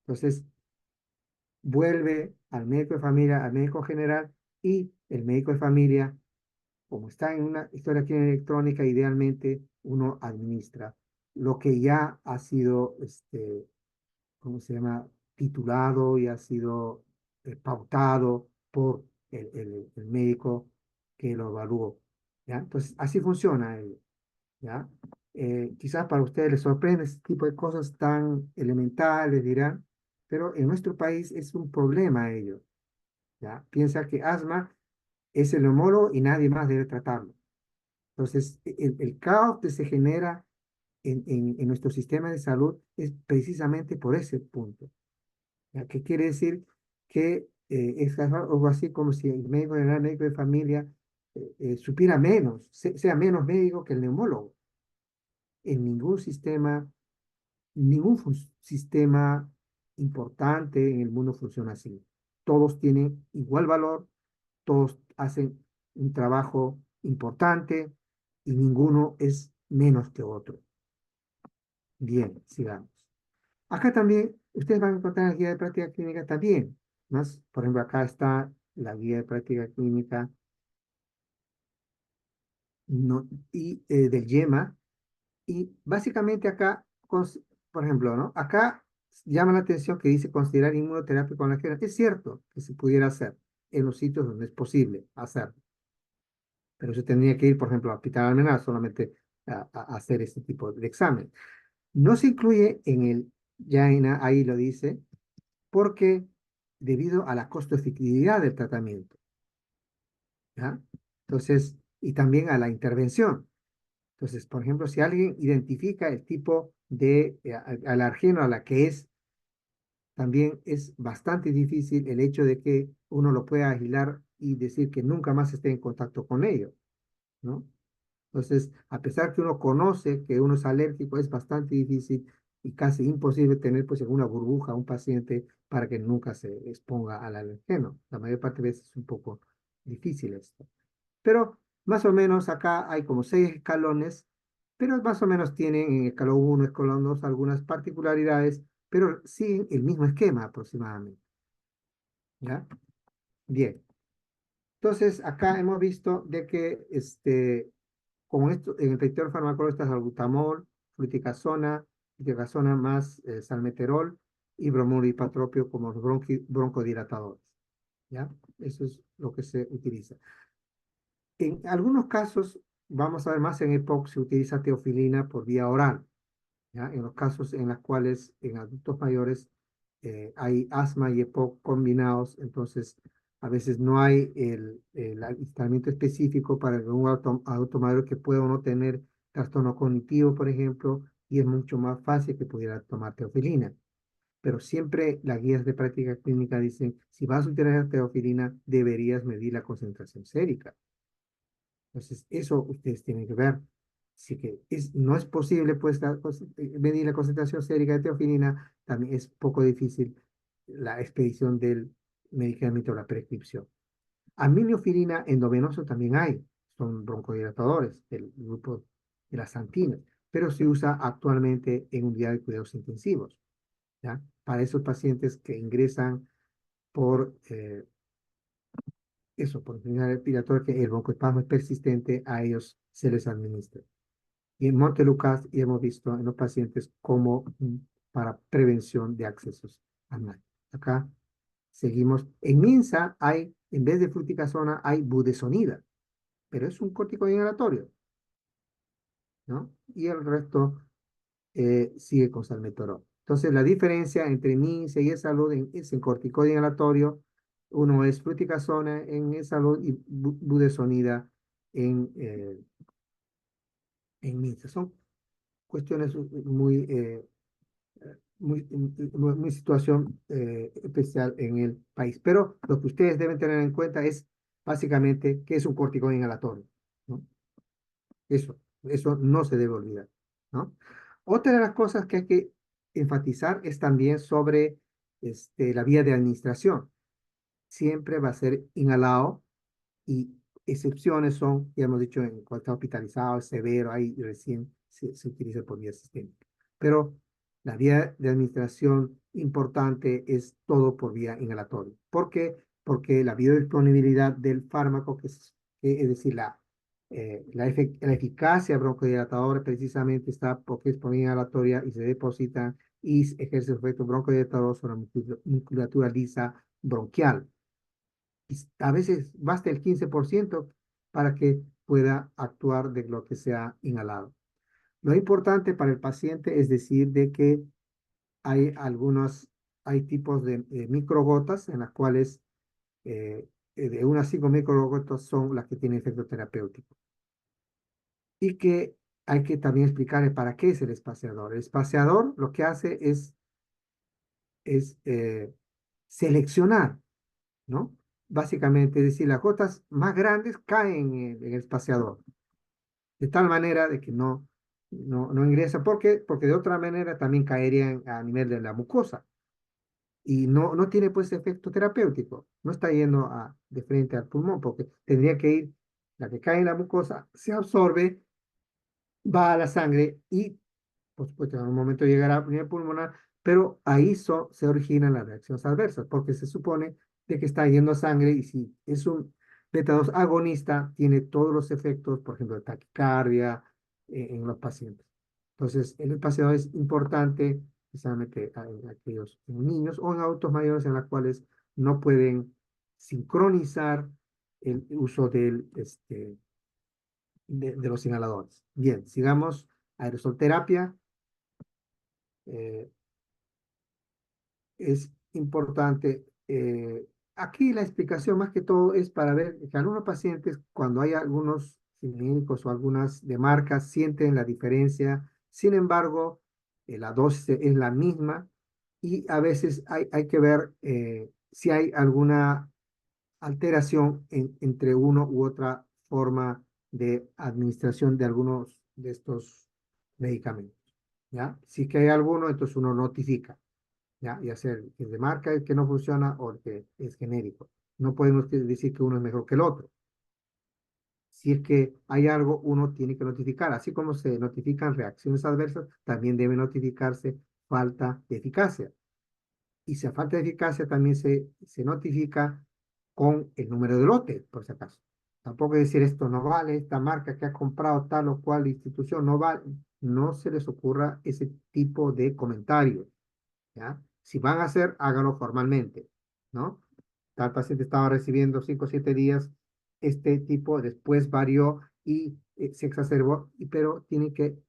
Entonces vuelve al médico de familia, al médico general, y el médico de familia, como está en una historia clínica electrónica, idealmente uno administra lo que ya ha sido, ¿cómo se llama? Titulado y ha sido pautado por el médico que lo evaluó, ¿ya? Entonces, así funciona, ¿ya? Quizás para ustedes les sorprende este tipo de cosas tan elementales, dirán, pero en nuestro país es un problema ello, ¿ya? Piensa que asma es el neumólogo y nadie más debe tratarlo. Entonces, el caos que se genera en nuestro sistema de salud es precisamente por ese punto, ¿ya? ¿Qué quiere decir? Que es algo así como si el médico general, el médico de familia, supiera menos, sea menos médico que el neumólogo. En ningún sistema importante en el mundo funciona así. Todos tienen igual valor, todos hacen un trabajo importante y ninguno es menos que otro. Bien, sigamos. Acá también, ustedes van a encontrar la guía de práctica clínica también, más, por ejemplo, acá está la guía de práctica clínica no, y, del YEMA, y básicamente acá, por ejemplo, ¿no? Acá llama la atención que dice considerar inmunoterapia con la ajena. Es cierto que se pudiera hacer en los sitios donde es posible hacerlo, pero se tendría que ir, por ejemplo, al Hospital Almenara solamente a hacer este tipo de examen. No se incluye en el YAINA, ahí lo dice, porque debido a la costo-efectividad del tratamiento, ¿ya? Entonces, y también a la intervención. Entonces, por ejemplo, si alguien identifica el tipo de alergeno a la que es, también es bastante difícil el hecho de que uno lo pueda aislar y decir que nunca más esté en contacto con ello, ¿no? Entonces, a pesar que uno conoce que uno es alérgico, es bastante difícil y casi imposible tener pues en una burbuja a un paciente para que nunca se exponga al alergeno. La mayor parte de veces es un poco difícil esto. Pero más o menos acá hay como 6 escalones, pero más o menos tienen en escalón 1, escalón 2 algunas particularidades, pero sí el mismo esquema aproximadamente, ¿ya? Bien. Entonces, acá hemos visto de que con esto, en el vector farmacológico está salbutamol, fluticasona más salmeterol y bromuripatropio como los broncodilatadores, ¿ya? Eso es lo que se utiliza. En algunos casos, vamos a ver más en EPOC, se utiliza teofilina por vía oral, ¿ya? En los casos en los cuales en adultos mayores hay asma y EPOC combinados, entonces a veces no hay el aislamiento específico para un adulto mayor que pueda o no tener trastorno cognitivo, por ejemplo, y es mucho más fácil que pudiera tomar teofilina. Pero siempre las guías de práctica clínica dicen, si vas a utilizar teofilina, deberías medir la concentración sérica. Entonces, eso ustedes tienen que ver. Así que no es posible pues, medir la concentración sérica de teofilina, también es poco difícil la expedición del medicamento o la prescripción. Aminofilina endovenoso también hay, son broncodilatadores del grupo de las santinas, pero se usa actualmente en unidad de cuidados intensivos, ¿ya? Para esos pacientes que ingresan por eso, por enfermedad respiratoria, que el broncoespasmo es persistente, a ellos se les administra. Y en Montelucas y hemos visto en los pacientes como para prevención de accesos anales. Acá seguimos. En MINSA hay, en vez de fluticasona, hay budesonida, pero es un corticoide inhalatorio, ¿no? Y el resto sigue con salmeterol. Entonces, la diferencia entre MINSA y E-Salud es en corticoide inhalatorio. Uno es fluticasona en E-Salud y budesonida en MINSA. Son cuestiones muy situación especial en el país. Pero lo que ustedes deben tener en cuenta es básicamente que es un corticoide inhalatorio, ¿no? Eso no se debe olvidar, ¿no? Otra de las cosas que hay que enfatizar es también sobre la vía de administración. Siempre va a ser inhalado y excepciones son, ya hemos dicho, en cuando está hospitalizado, severo, ahí recién se utiliza por vía sistémica. Pero la vía de administración importante es todo por vía inhalatoria. ¿Por qué? Porque la biodisponibilidad del fármaco, es decir, la eficacia broncodilatadora precisamente está porque es por vía inhalatoria y se deposita y ejerce efecto broncodilatador sobre la musculatura lisa bronquial. A veces basta el 15% para que pueda actuar de lo que se ha inhalado. Lo importante para el paciente es decir de que hay tipos de microgotas en las cuales de unas 5 microgotas son las que tienen efecto terapéutico. Y que hay que también explicarle para qué es el espaciador. El espaciador lo que hace es seleccionar, ¿no? Básicamente, es decir, las gotas más grandes caen en el espaciador, de tal manera de que no ingresa. ¿Por qué? Porque de otra manera también caerían a nivel de la mucosa y no tiene pues efecto terapéutico, no está yendo de frente al pulmón, porque tendría que ir, la que cae en la mucosa se absorbe, va a la sangre y por supuesto en un momento llegará a nivel pulmonar, pero ahí se originan las reacciones adversas, porque se supone de que está yendo a sangre y si es un beta 2 agonista, tiene todos los efectos, por ejemplo, de taquicardia en los pacientes. Entonces, el espaciador es importante, especialmente en aquellos en niños o en adultos mayores en los cuales no pueden sincronizar el uso de los inhaladores. Bien, sigamos. Aerosol terapia. Eh, es importante. Aquí la explicación más que todo es para ver que algunos pacientes, cuando hay algunos genéricos o algunas de marcas, sienten la diferencia. Sin embargo, la dosis es la misma y a veces hay que ver si hay alguna alteración entre uno u otra forma de administración de algunos de estos medicamentos. ¿Ya? Si que hay alguno, entonces uno notifica. Ya sea el de marca el que no funciona o el que es genérico. No podemos decir que uno es mejor que el otro. Si es que hay algo, uno tiene que notificar. Así como se notifican reacciones adversas, también debe notificarse falta de eficacia. Y si a falta de eficacia también se notifica con el número de lote, por si acaso. Tampoco decir esto no vale, esta marca que ha comprado tal o cual institución no vale. No se les ocurra ese tipo de comentarios. ¿Ya? Si van a hacer, háganlo formalmente, ¿no? Tal paciente estaba recibiendo 5 o 7 días este tipo, después varió y se exacerbó, pero tiene que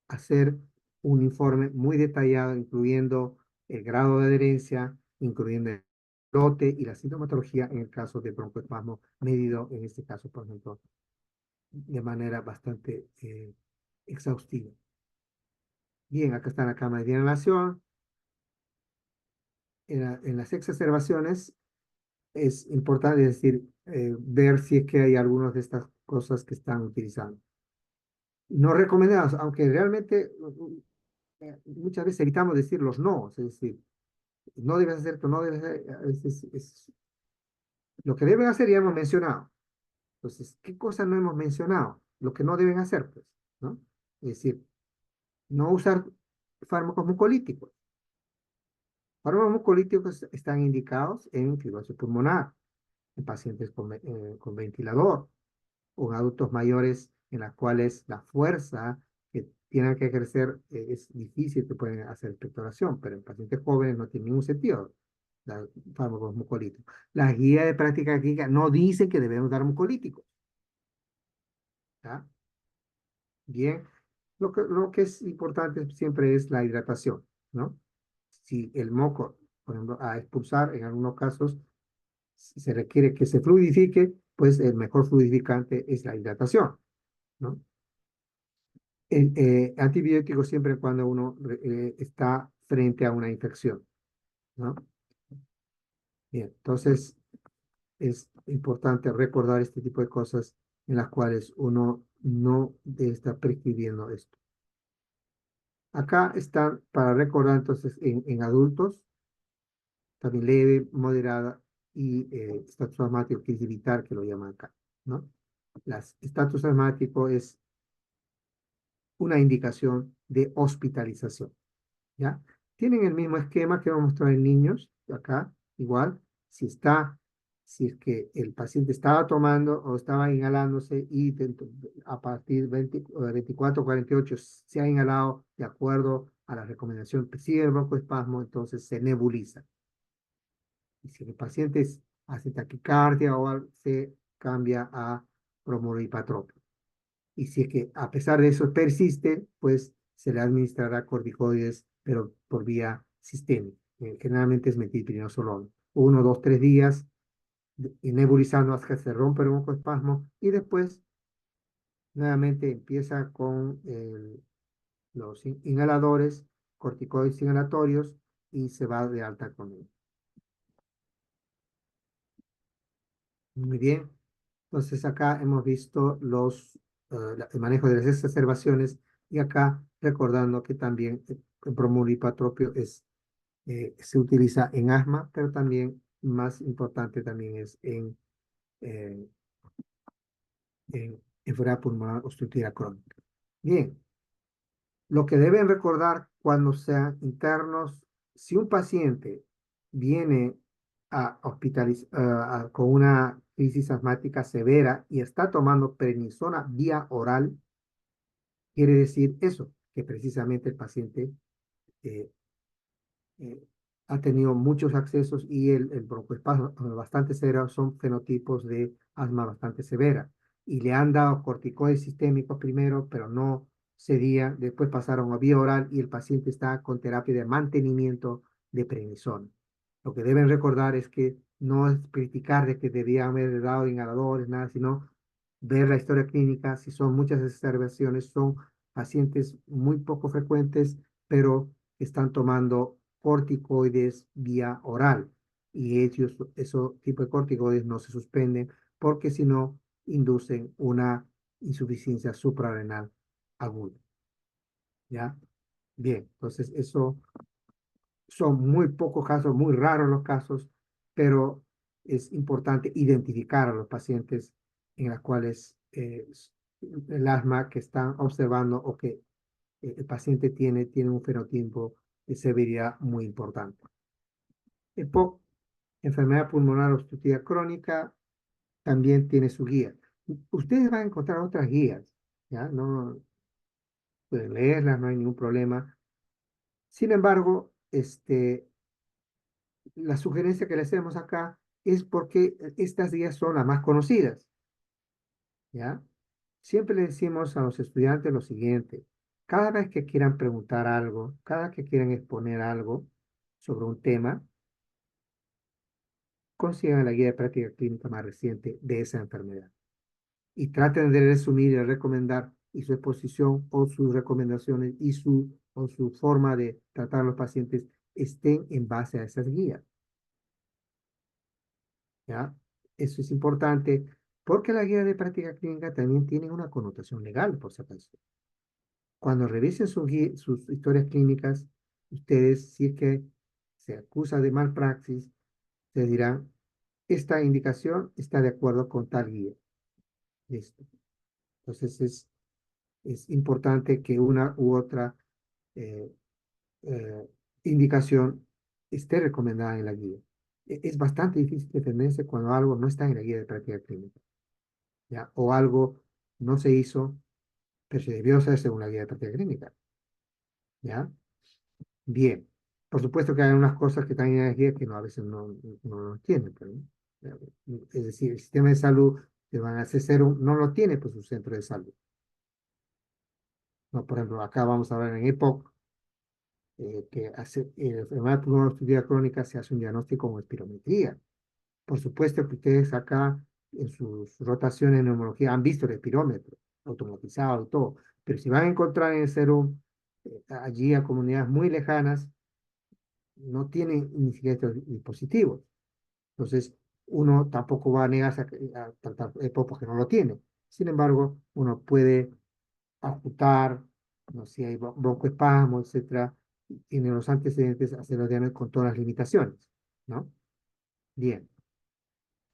hacer un informe muy detallado, incluyendo el grado de adherencia, incluyendo el lote y la sintomatología en el caso de broncoespasmo, medido en este caso, por ejemplo, de manera bastante exhaustiva. Bien, acá está la cámara de inhalación. En las exacerbaciones es importante decir, ver si es que hay algunas de estas cosas que están utilizando. No recomendados, aunque realmente muchas veces evitamos decir los no, es decir, no debes hacer esto, no debes hacer, a veces lo que deben hacer ya hemos mencionado. Entonces, ¿qué cosas no hemos mencionado? Lo que no deben hacer, pues, ¿no? Es decir, no usar fármacos mucolíticos. Fármacos mucolíticos están indicados en fibrosis pulmonar. en pacientes con ventilador o en adultos mayores en las cuales la fuerza que tienen que ejercer es difícil que pueden hacer expectoración, pero en pacientes jóvenes no tiene ningún sentido dar fármacos mucolíticos. Las guías de práctica clínica no dicen que debemos dar mucolíticos. ¿Ya? Bien, lo que es importante siempre es la hidratación, ¿no? Si el moco, por ejemplo, a expulsar, en algunos casos, si se requiere que se fluidifique, pues el mejor fluidificante es la hidratación, ¿no? Antibióticos siempre cuando uno está frente a una infección, ¿no? Bien, entonces es importante recordar este tipo de cosas en las cuales uno no está prescribiendo esto. Acá están para recordar entonces en adultos, también leve, moderada y estatus asmático, que es evitar que lo llaman acá, ¿no? Estatus asmático es una indicación de hospitalización, ¿ya? Tienen el mismo esquema que vamos a mostrar en niños, acá, igual, si es que el paciente estaba tomando o estaba inhalándose y a partir de 24 48 se ha inhalado de acuerdo a la recomendación, sigue el broncoespasmo, entonces se nebuliza. Y si el paciente hace taquicardia o se cambia a bromuripatropio. Y si es que a pesar de eso persiste, pues se le administrará corticoides, pero por vía sistémica. Generalmente es metilprednisolona. 1, 2, 3 días nebulizando hasta que se rompe el broncoespasmo y después nuevamente empieza con los inhaladores, corticoides inhalatorios y se va de alta con él. Muy bien. Entonces acá hemos visto el manejo de las exacerbaciones y acá recordando que también el bromuripatropio se utiliza en asma, pero también más importante también es eh, en enfermedad pulmonar obstructiva crónica. Bien, lo que deben recordar cuando sean internos, si un paciente viene con una crisis asmática severa y está tomando prednisona vía oral, quiere decir eso, que precisamente el paciente eh, eh, ha tenido muchos accesos y el broncoespasmo bastante severo son fenotipos de asma bastante severa. Y le han dado corticoides sistémicos primero, pero no cedía. Después pasaron a vía oral y el paciente está con terapia de mantenimiento de prednisona. Lo que deben recordar es que no es criticar de que debían haber dado inhaladores, nada, sino ver la historia clínica. Si son muchas exacerbaciones, son pacientes muy poco frecuentes, pero están tomando corticoides vía oral. Y esos tipos de corticoides no se suspenden porque si no inducen una insuficiencia suprarrenal aguda. ¿Ya? Bien, entonces eso son muy pocos casos, muy raros los casos, pero es importante identificar a los pacientes en los cuales el asma que están observando o que el paciente tiene un fenotipo de severidad muy importante. EPOC, enfermedad pulmonar obstructiva crónica, también tiene su guía. Ustedes van a encontrar otras guías, ¿ya? No pueden leerlas, no hay ningún problema. Sin embargo, la sugerencia que le hacemos acá es porque estas guías son las más conocidas, ¿ya? Siempre le decimos a los estudiantes lo siguiente: cada vez que quieran preguntar algo, cada vez que quieran exponer algo sobre un tema, consigan la guía de práctica clínica más reciente de esa enfermedad y traten de resumir y recomendar y su exposición o sus recomendaciones o su forma de tratar a los pacientes estén en base a esas guías. ¿Ya? Eso es importante porque la guía de práctica clínica también tiene una connotación legal, por si acaso. Cuando revisen sus historias clínicas, ustedes, si es que se acusa de malpraxis, se dirán, esta indicación está de acuerdo con tal guía. Listo. Entonces es importante que una u otra eh, eh, indicación esté recomendada en la guía. es bastante difícil defenderse cuando algo no está en la guía de práctica clínica, ¿ya? O algo no se hizo, pero se debió hacer según la guía de práctica clínica, ¿ya? Bien. Por supuesto que hay unas cosas que están en la guía que no, a veces no lo tienen, pero, ¿no? Es decir, el sistema de salud que van a hacer cero no lo tiene pues su centro de salud. ¿No? Por ejemplo, acá vamos a ver en EPOC que hace, en la enfermedad pulmonar obstructiva crónica se hace un diagnóstico con espirometría. Por supuesto que ustedes acá en sus rotaciones de neumología han visto el espirómetro automatizado y todo, pero si van a encontrar en el serum allí a comunidades muy lejanas, no tienen ni siquiera estos dispositivos. Entonces, uno tampoco va a negarse a tratar EPOC porque no lo tiene. Sin embargo, uno puede ajustar, no sé, si hay broncoespasmo, etcétera, tiene los antecedentes, hacer los diagnósticos con todas las limitaciones, ¿no? Bien.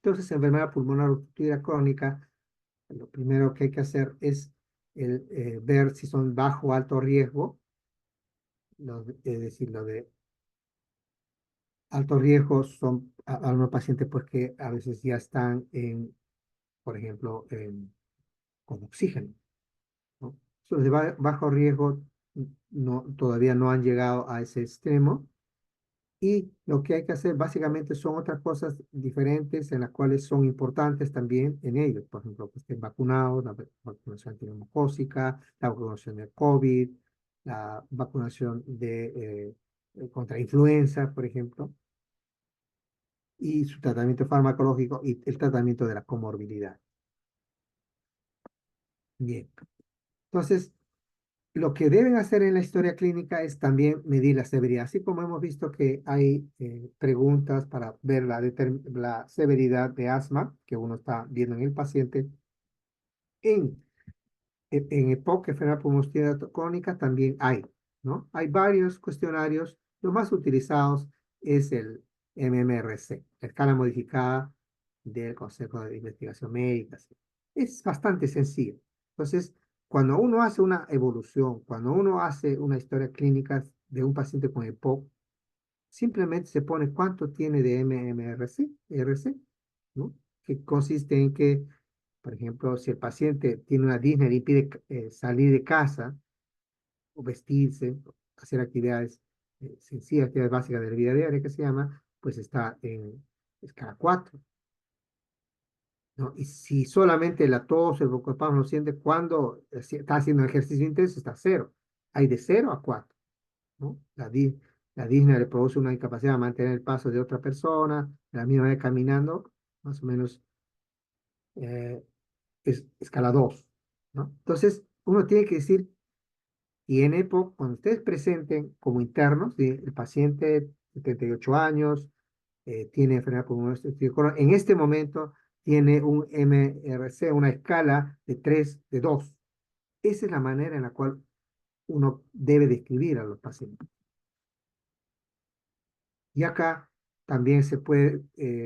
Entonces, enfermedad pulmonar obstructiva crónica, lo primero que hay que hacer es ver si son bajo o alto riesgo, es decir, lo de alto riesgo son algunos pacientes pues que a veces ya están en, por ejemplo, con oxígeno, ¿no? Los de bajo riesgo no, todavía no han llegado a ese extremo. Y lo que hay que hacer básicamente son otras cosas diferentes en las cuales son importantes también en ellos. Por ejemplo, que estén vacunados, la vacunación antineumocócica, la vacunación de COVID, la vacunación contra influenza, por ejemplo, y su tratamiento farmacológico y el tratamiento de la comorbilidad. Bien. Entonces, lo que deben hacer en la historia clínica es también medir la severidad, así como hemos visto que hay preguntas para ver la severidad de asma que uno está viendo en el paciente. En, en EPOC, enfermedad pulmonar crónica, también hay, ¿no? Hay varios cuestionarios. Los más utilizados es el MMRC, la escala modificada del Consejo de Investigación Médica. ¿Sí? Es bastante sencillo. Entonces, cuando uno hace una evolución, cuando uno hace una historia clínica de un paciente con EPOC, simplemente se pone cuánto tiene de MMRC, RC, ¿no? Que consiste en que, por ejemplo, si el paciente tiene una disnea y le impide salir de casa o vestirse, hacer actividades sencillas, actividades básicas de la vida diaria que se llama, pues está en escala 4. ¿No? Y si solamente la tos, el broncoespasmo lo siente cuando está haciendo ejercicio intenso, está a 0. Hay de 0 a 4. ¿No? La disnea le produce una incapacidad de mantener el paso de otra persona, de la misma manera caminando, más o menos eh, es escala 2. ¿No? Entonces, uno tiene que decir, y en EPOC, cuando ustedes presenten como internos, ¿sí? El paciente de 78 años, tiene enfermedad pulmonar obstructiva crónica, en este momento tiene un MRC, una escala de 3, de 2. Esa es la manera en la cual uno debe describir a los pacientes. Y acá también se puede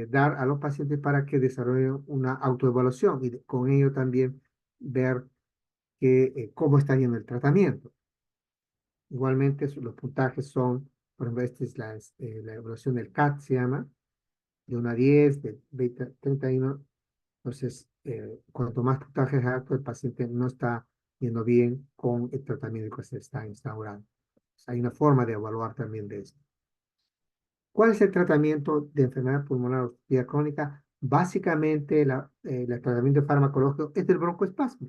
dar a los pacientes para que desarrollen una autoevaluación y con ello también ver cómo está yendo el tratamiento. Igualmente, los puntajes son, por ejemplo, esta es la evaluación del CAT, se llama, de 1 a 10, de 20 a 31. Entonces, cuanto más puntajes alto, el paciente no está yendo bien con el tratamiento que se está instaurando. Hay una forma de evaluar también de eso. ¿Cuál es el tratamiento de enfermedad pulmonar obstructiva crónica? Básicamente, el tratamiento farmacológico es del broncoespasmo.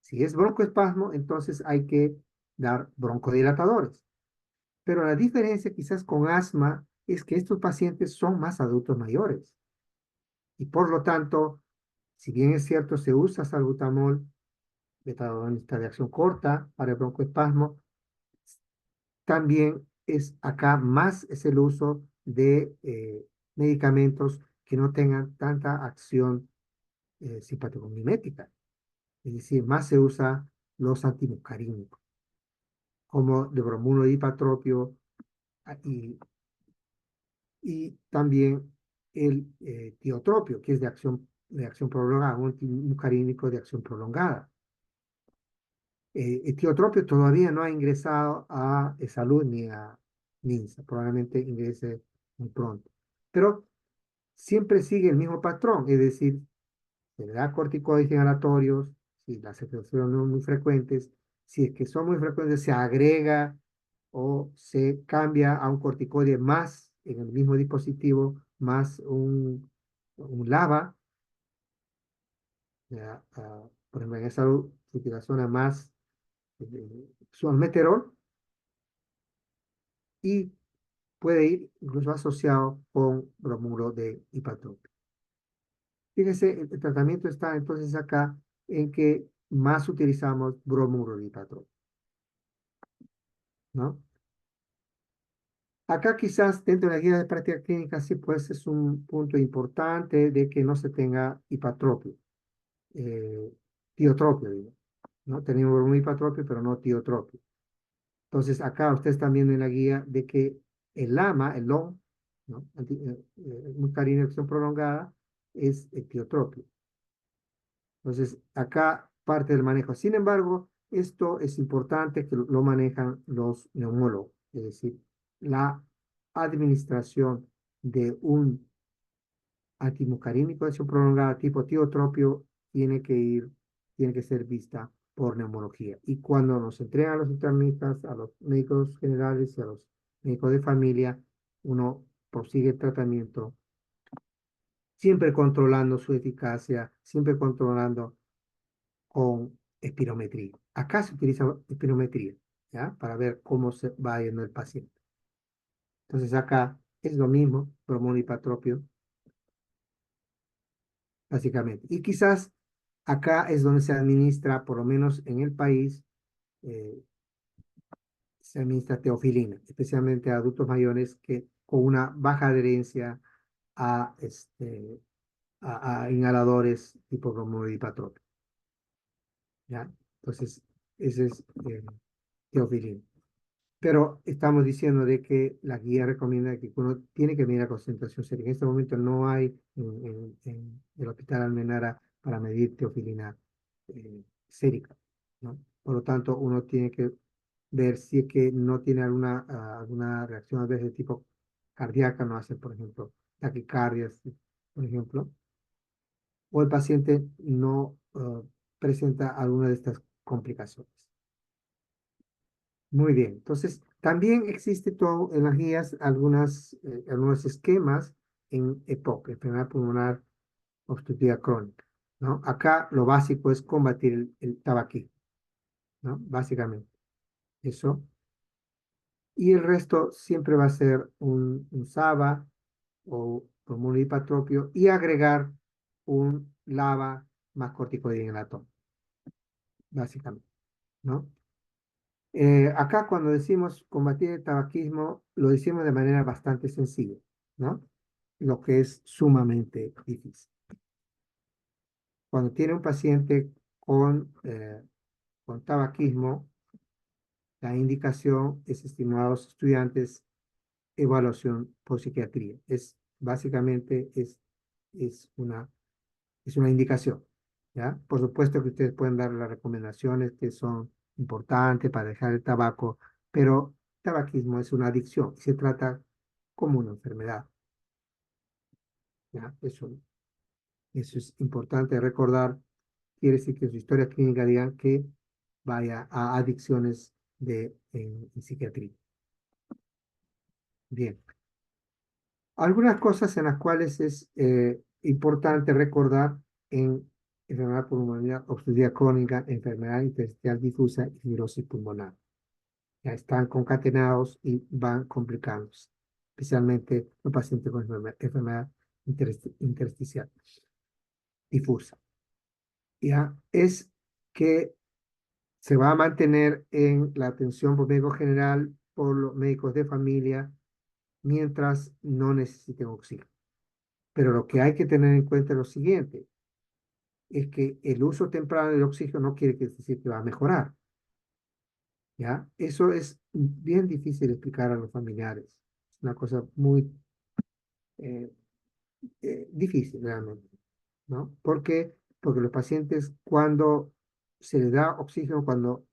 Si es broncoespasmo, entonces hay que dar broncodilatadores. Pero la diferencia quizás con asma es que estos pacientes son más adultos mayores. Y por lo tanto, si bien es cierto, se usa salbutamol, betagonista de acción corta para el broncoespasmo, también es acá más es el uso de medicamentos que no tengan tanta acción simpático-mimética. Es decir, más se usa los antimuscarínicos, como el bromuro dipatropio y también el tiotropio, que es de acción prolongada, un antimuscarínico de acción prolongada. El tiotropio todavía no ha ingresado a salud ni a MINSA, probablemente ingrese muy pronto. pero siempre sigue el mismo patrón, es decir, se le da corticoides inhalatorios, si las secreciones no son muy frecuentes, si es que son muy frecuentes, se agrega o se cambia a un corticoide más en el mismo dispositivo, más un LABA, ya, por ejemplo, en esa se utiliza más suameterol y puede ir incluso asociado con bromuro de ipatropio. Fíjese, el tratamiento está entonces acá en que más utilizamos bromuro de ipatropio, ¿no? Acá quizás dentro de la guía de práctica clínica sí pues es un punto importante de que no se tenga hipatropio, eh, tiotropio, digo, ¿no? Tenemos bromuro hipatropio, pero no tiotropio. Entonces acá ustedes están viendo en la guía de que el LAMA, el LOM, ¿no? Muscarina de acción prolongada, es etiotropio. Entonces, acá parte del manejo. Sin embargo, esto es importante que lo manejan los neumólogos, es decir, la administración de un antimuscarínico de acción prolongada tipo tiotropio tiene que ser vista por neumología. Y cuando nos entregan a los internistas, a los médicos generales y a los médicos de familia, uno prosigue el tratamiento, siempre controlando su eficacia, siempre controlando con espirometría. Acá se utiliza espirometría, ¿ya? Para ver cómo se va yendo el paciente. Entonces acá es lo mismo, bromuro hipatropio, básicamente. Y quizás acá es donde se administra, por lo menos en el país, eh, se administra teofilina, especialmente a adultos mayores que con una baja adherencia a, a inhaladores tipo bromuro hipatropio, ¿ya? Entonces, ese es teofilina. Pero estamos diciendo de que la guía recomienda que uno tiene que medir la concentración sérica. En este momento no hay en el Hospital Almenara para medir teofilina sérica, ¿no? Por lo tanto, uno tiene que ver si es que no tiene alguna reacción a veces de tipo cardíaca, no hace, por ejemplo, taquicardias, por ejemplo, o el paciente no presenta alguna de estas complicaciones. Muy bien, entonces también existe todo en las guías algunos esquemas en EPOC, enfermedad pulmonar obstructiva crónica, ¿no? Acá lo básico es combatir el tabaquismo, ¿no? Básicamente, eso. Y el resto siempre va a ser un SABA o hormona hipatropio y agregar un LABA más corticoide en el átomo, básicamente, ¿no? Acá cuando decimos combatir el tabaquismo, lo decimos de manera bastante sencilla, ¿no? Lo que es sumamente difícil. Cuando tiene un paciente con tabaquismo, la indicación es, estimados estudiantes, evaluación por psiquiatría. Básicamente es una indicación, ¿ya? Por supuesto que ustedes pueden dar las recomendaciones que son importantes para dejar el tabaco, pero el tabaquismo es una adicción y se trata como una enfermedad, ¿ya? Eso es importante recordar. Quiere decir que su historia clínica diga que vaya a adicciones en psiquiatría. Bien. Algunas cosas en las cuales es importante recordar en enfermedad pulmonar obstructiva crónica, enfermedad intersticial difusa y fibrosis pulmonar. Ya están concatenados y van complicándose, especialmente los pacientes con enfermedad intersticial difusa. Ya es que se va a mantener en la atención por médico general por los médicos de familia mientras no necesiten oxígeno. Pero lo que hay que tener en cuenta es lo siguiente, es que el uso temprano del oxígeno no quiere decir que va a mejorar, ¿ya? Eso es bien difícil de explicar a los familiares. Es una cosa muy eh, difícil realmente, ¿no? ¿Por qué? Porque los pacientes cuando se les da oxígeno, cuando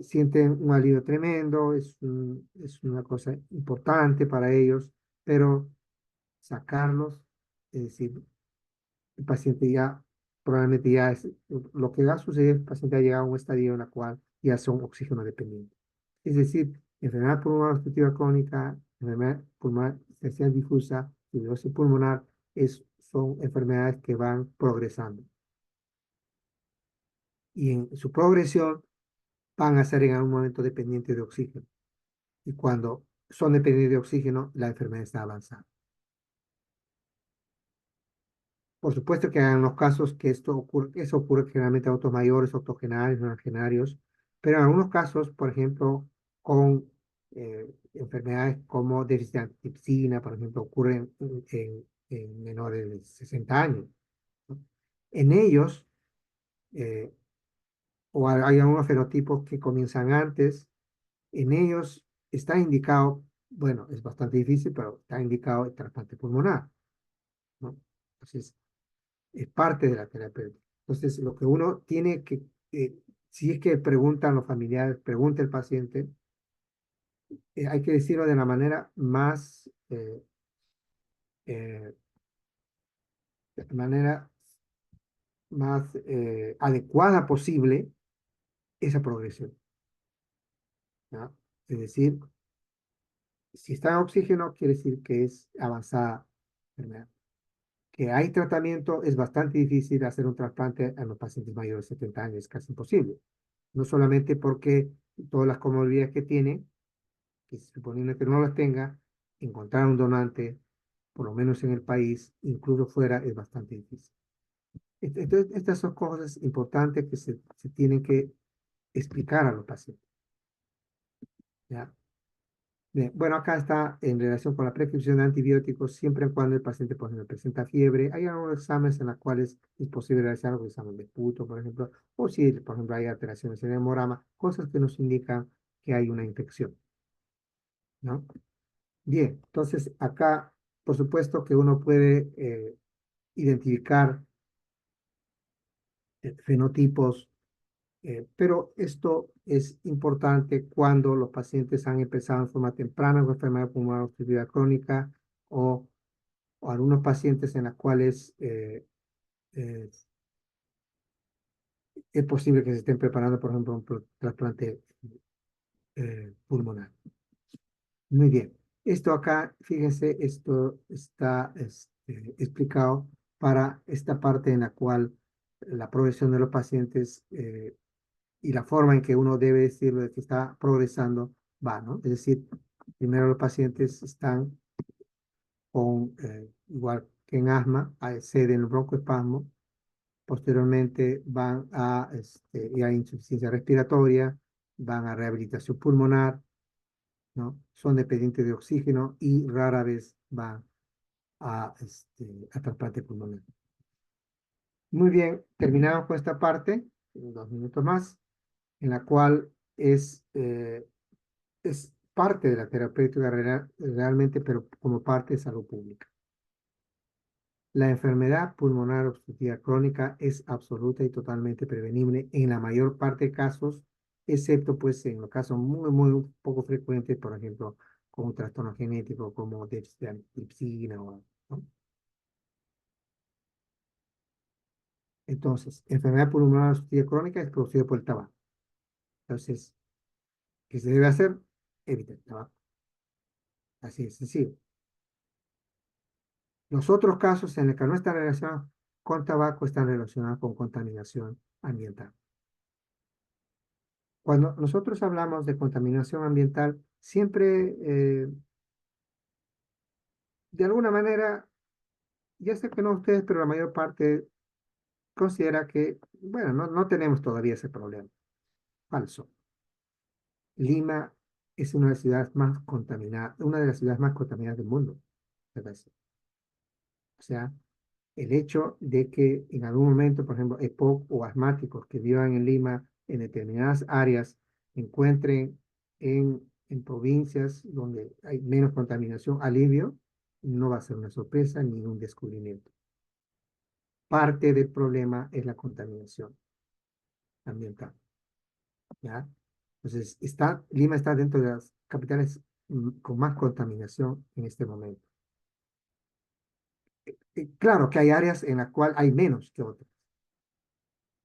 sienten un alivio tremendo, es una cosa importante para ellos, pero sacarlos, es decir, el paciente ya probablemente ya es, lo que va a suceder, el paciente ha llegado a un estadio en la cual ya son oxígeno dependientes. Es decir, enfermedad pulmonar obstructiva crónica, enfermedad pulmonar intersticial difusa, fibrosis pulmonar, son enfermedades que van progresando. Y en su progresión van a ser en algún momento dependientes de oxígeno. Y cuando son dependientes de oxígeno, la enfermedad está avanzada. Por supuesto que en los casos que eso ocurre generalmente a autos mayores, octogenarios, nonagenarios, pero en algunos casos, por ejemplo, con enfermedades como déficit de antitripsina, por ejemplo, ocurren en menores de 60 años, ¿no? En ellos, eh, o hay algunos fenotipos que comienzan antes, en ellos está indicado, bueno, es bastante difícil, pero está indicado el trasplante pulmonar, ¿no? Entonces, es parte de la terapia. Entonces, lo que uno tiene que, si es que preguntan los familiares, pregunta el paciente, hay que decirlo de la manera eh, de manera más adecuada posible esa progresión, ¿no? Es decir, si está en oxígeno, quiere decir que es avanzada enfermedad. Que hay tratamiento, es bastante difícil hacer un trasplante a los pacientes mayores de 70 años, es casi imposible. No solamente porque todas las comorbilidades que tiene, que suponiendo que no las tenga, encontrar un donante, por lo menos en el país, incluso fuera, es bastante difícil. Entonces, estas son cosas importantes que se tienen que explicar a los pacientes, ¿ya? Bien, bueno, acá está en relación con la prescripción de antibióticos, siempre y cuando el paciente, por ejemplo, presenta fiebre. Hay algunos exámenes en los cuales es posible realizar un examen de puto, por ejemplo, o si, por ejemplo, hay alteraciones en el hemograma, cosas que nos indican que hay una infección, ¿no? Bien, entonces acá, por supuesto que uno puede identificar fenotipos, pero esto es importante cuando los pacientes han empezado en forma temprana con enfermedad pulmonar obstructiva crónica o algunos pacientes en los cuales eh, es posible que se estén preparando, por ejemplo, un trasplante pulmonar. Muy bien. Esto acá, fíjense, esto está explicado para esta parte en la cual la progresión de los pacientes y la forma en que uno debe decirlo de que está progresando va, ¿no? Es decir, primero los pacientes están con, igual que en asma, ceden el broncoespasmo, posteriormente van a, y a insuficiencia respiratoria, van a rehabilitación pulmonar, ¿no? Son dependientes de oxígeno y rara vez van a trasplante pulmonar. Muy bien, terminamos con esta parte, 2 minutos más, en la cual es parte de la terapéutica realmente, pero como parte de salud pública. La enfermedad pulmonar obstructiva crónica es absoluta y totalmente prevenible en la mayor parte de casos, excepto pues en los casos muy, muy poco frecuentes, por ejemplo, con un trastorno genético como déficit de antitripsina, ¿no? Entonces, enfermedad pulmonar obstructiva crónica es producida por el tabaco. Entonces, ¿qué se debe hacer? Evitar el tabaco. Así de sencillo. Los otros casos en los que no están relacionados con tabaco están relacionados con contaminación ambiental. Cuando nosotros hablamos de contaminación ambiental, siempre, de alguna manera, ya sé que no ustedes, pero la mayor parte considera que, bueno, no tenemos todavía ese problema. Falso. Lima es una de las ciudades más contaminadas, una de las ciudades más contaminadas del mundo. O sea, el hecho de que en algún momento, por ejemplo, EPOC o asmáticos que vivan en Lima, en determinadas áreas, encuentren en provincias donde hay menos contaminación, alivio, no va a ser una sorpresa ni un descubrimiento. Parte del problema es la contaminación ambiental, ¿ya? Entonces, Lima está dentro de las capitales con más contaminación en este momento. Claro que hay áreas en las cuales hay menos que otras.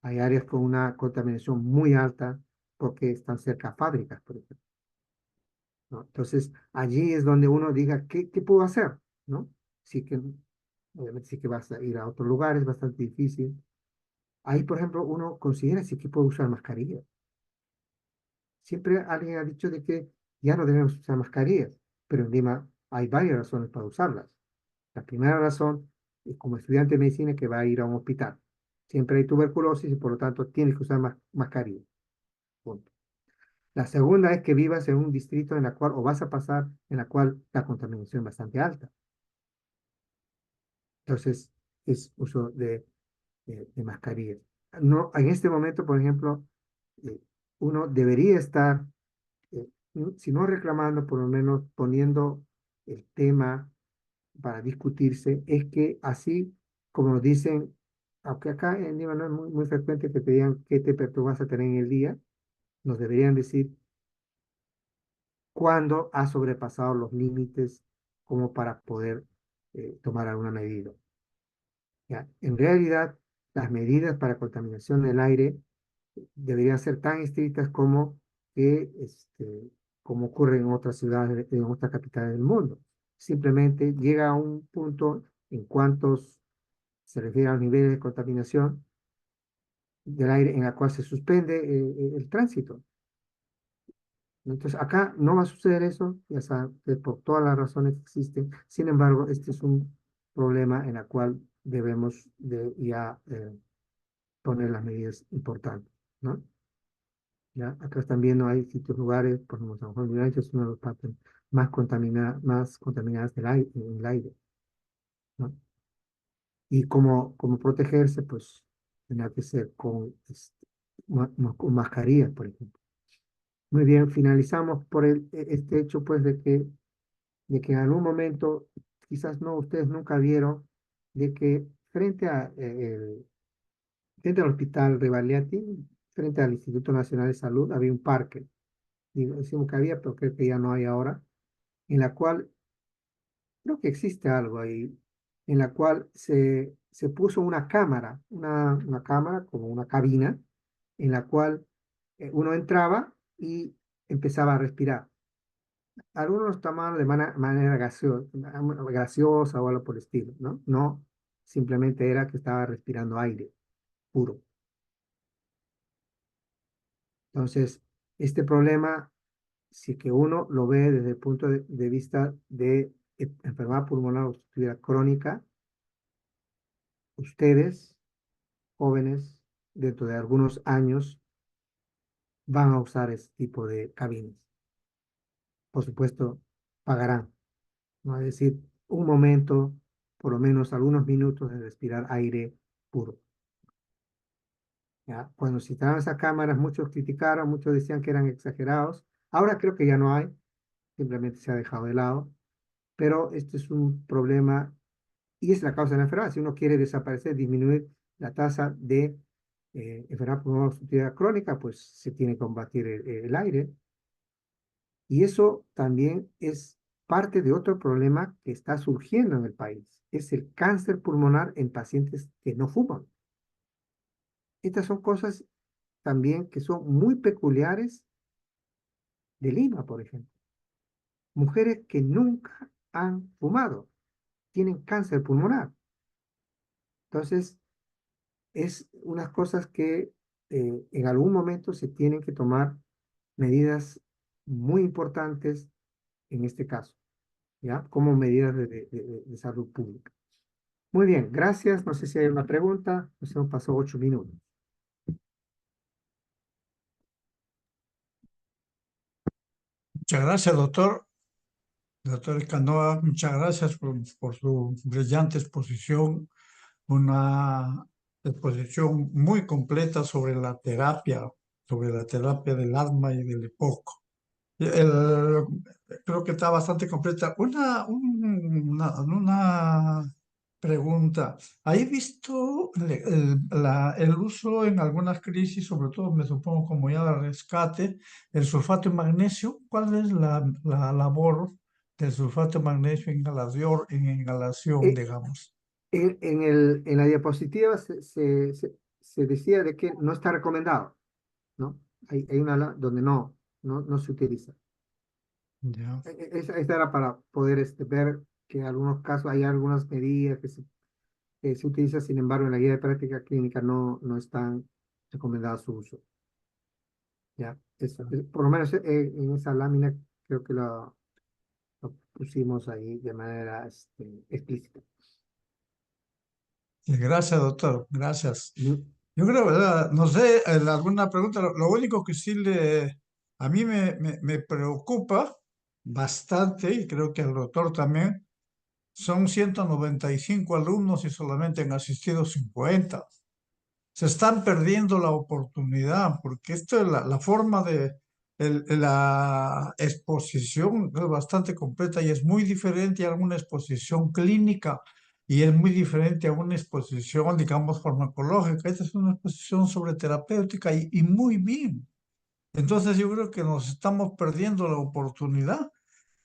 Hay áreas con una contaminación muy alta porque están cerca a fábricas, por ejemplo, ¿no? Entonces, allí es donde uno diga, ¿qué puedo hacer? ¿No? Sí que, obviamente sí que vas a ir a otro lugar, es bastante difícil. Ahí, por ejemplo, uno considera si que puede usar mascarilla. Siempre alguien ha dicho de que ya no debemos usar mascarillas, pero en Lima hay varias razones para usarlas. La primera razón es como estudiante de medicina que va a ir a un hospital. Siempre hay tuberculosis y por lo tanto tienes que usar mascarilla. Punto. La segunda es que vivas en un distrito en la cual, o vas a pasar, en la cual la contaminación es bastante alta. Entonces, es uso de mascarillas. No, en este momento, por ejemplo, eh, uno debería estar, si no reclamando, por lo menos poniendo el tema para discutirse, es que así como nos dicen, aunque acá en Lima no es muy frecuente que te digan qué temperatura vas a tener en el día, nos deberían decir cuándo ha sobrepasado los límites como para poder tomar alguna medida. ¿Ya? En realidad, las medidas para contaminación del aire deberían ser tan estrictas como como ocurre en otras ciudades, en otras capitales del mundo. Simplemente llega a un punto en cuantos se refiere a los niveles de contaminación del aire en la cual se suspende el tránsito. Entonces, acá no va a suceder eso, ya saben, por todas las razones que existen. Sin embargo, este es un problema en el cual debemos de ya poner las medidas importantes, ¿no? Ya, acá están viendo, hay sitios, lugares, por ejemplo, San Juan de Uriancho es uno de los partes más contaminadas del aire, en el aire, ¿no? Y cómo protegerse, pues, tendrá que ser con, con mascarillas, por ejemplo. Muy bien, finalizamos por este hecho, pues, de que en algún momento, quizás no, ustedes nunca vieron, de que frente al Hospital Rivaliati, frente al Instituto Nacional de Salud, había un parque. Digo, decimos que había, pero creo que ya no hay ahora, en la cual, creo que existe algo ahí, en la cual se puso una cámara, una cámara como una cabina, en la cual uno entraba y empezaba a respirar. Algunos tomaban de manera graciosa o algo por el estilo, ¿no? No, simplemente era que estaba respirando aire puro. Entonces, este problema, si que uno lo ve desde el punto de vista de enfermedad pulmonar obstructiva crónica, ustedes, jóvenes, dentro de algunos años, van a usar este tipo de cabinas. Por supuesto, pagarán, ¿no? Es decir, un momento, por lo menos algunos minutos de respirar aire puro. ¿Ya? Cuando se instalaron esas cámaras, muchos criticaron, muchos decían que eran exagerados. Ahora creo que ya no hay, simplemente se ha dejado de lado. Pero este es un problema y es la causa de la enfermedad. Si uno quiere desaparecer, disminuir la tasa de enfermedad pulmonar obstructiva crónica, pues se tiene que combatir el aire. Y eso también es parte de otro problema que está surgiendo en el país. Es el cáncer pulmonar en pacientes que no fuman. Estas son cosas también que son muy peculiares de Lima, por ejemplo. Mujeres que nunca han fumado tienen cáncer pulmonar. Entonces, es unas cosas que en algún momento se tienen que tomar medidas muy importantes en este caso, ¿ya? Como medidas de salud pública. Muy bien, gracias. No sé si hay una pregunta. Nos hemos pasado 8 minutos. Muchas gracias, doctor. Doctor Canoa, muchas gracias por su brillante exposición, una exposición muy completa sobre la terapia del asma y del EPOC. Creo que está bastante completa. Una pregunta. ¿Hay visto el uso en algunas crisis, sobre todo me supongo como ya de rescate, el sulfato de magnesio? ¿Cuál es la labor del sulfato de magnesio en inhalación, Eh, digamos? En la diapositiva se decía de que no está recomendado, ¿no? Hay una donde no se utiliza. Ya. Esta era para poder ver que en algunos casos hay algunas medidas que se utilizan, sin embargo, en la guía de práctica clínica no están recomendadas su uso. ¿Ya? Por lo menos en esa lámina creo que lo pusimos ahí de manera explícita. Sí, gracias, doctor. Gracias. Mm. Yo creo, ¿verdad? No sé, alguna pregunta. Lo único que sí a mí me preocupa bastante, y creo que al doctor también, son 195 alumnos y solamente han asistido 50. Se están perdiendo la oportunidad, porque esto es la forma la exposición es bastante completa y es muy diferente a una exposición clínica y es muy diferente a una exposición, digamos, farmacológica. Esta es una exposición sobre terapéutica y muy bien. Entonces yo creo que nos estamos perdiendo la oportunidad.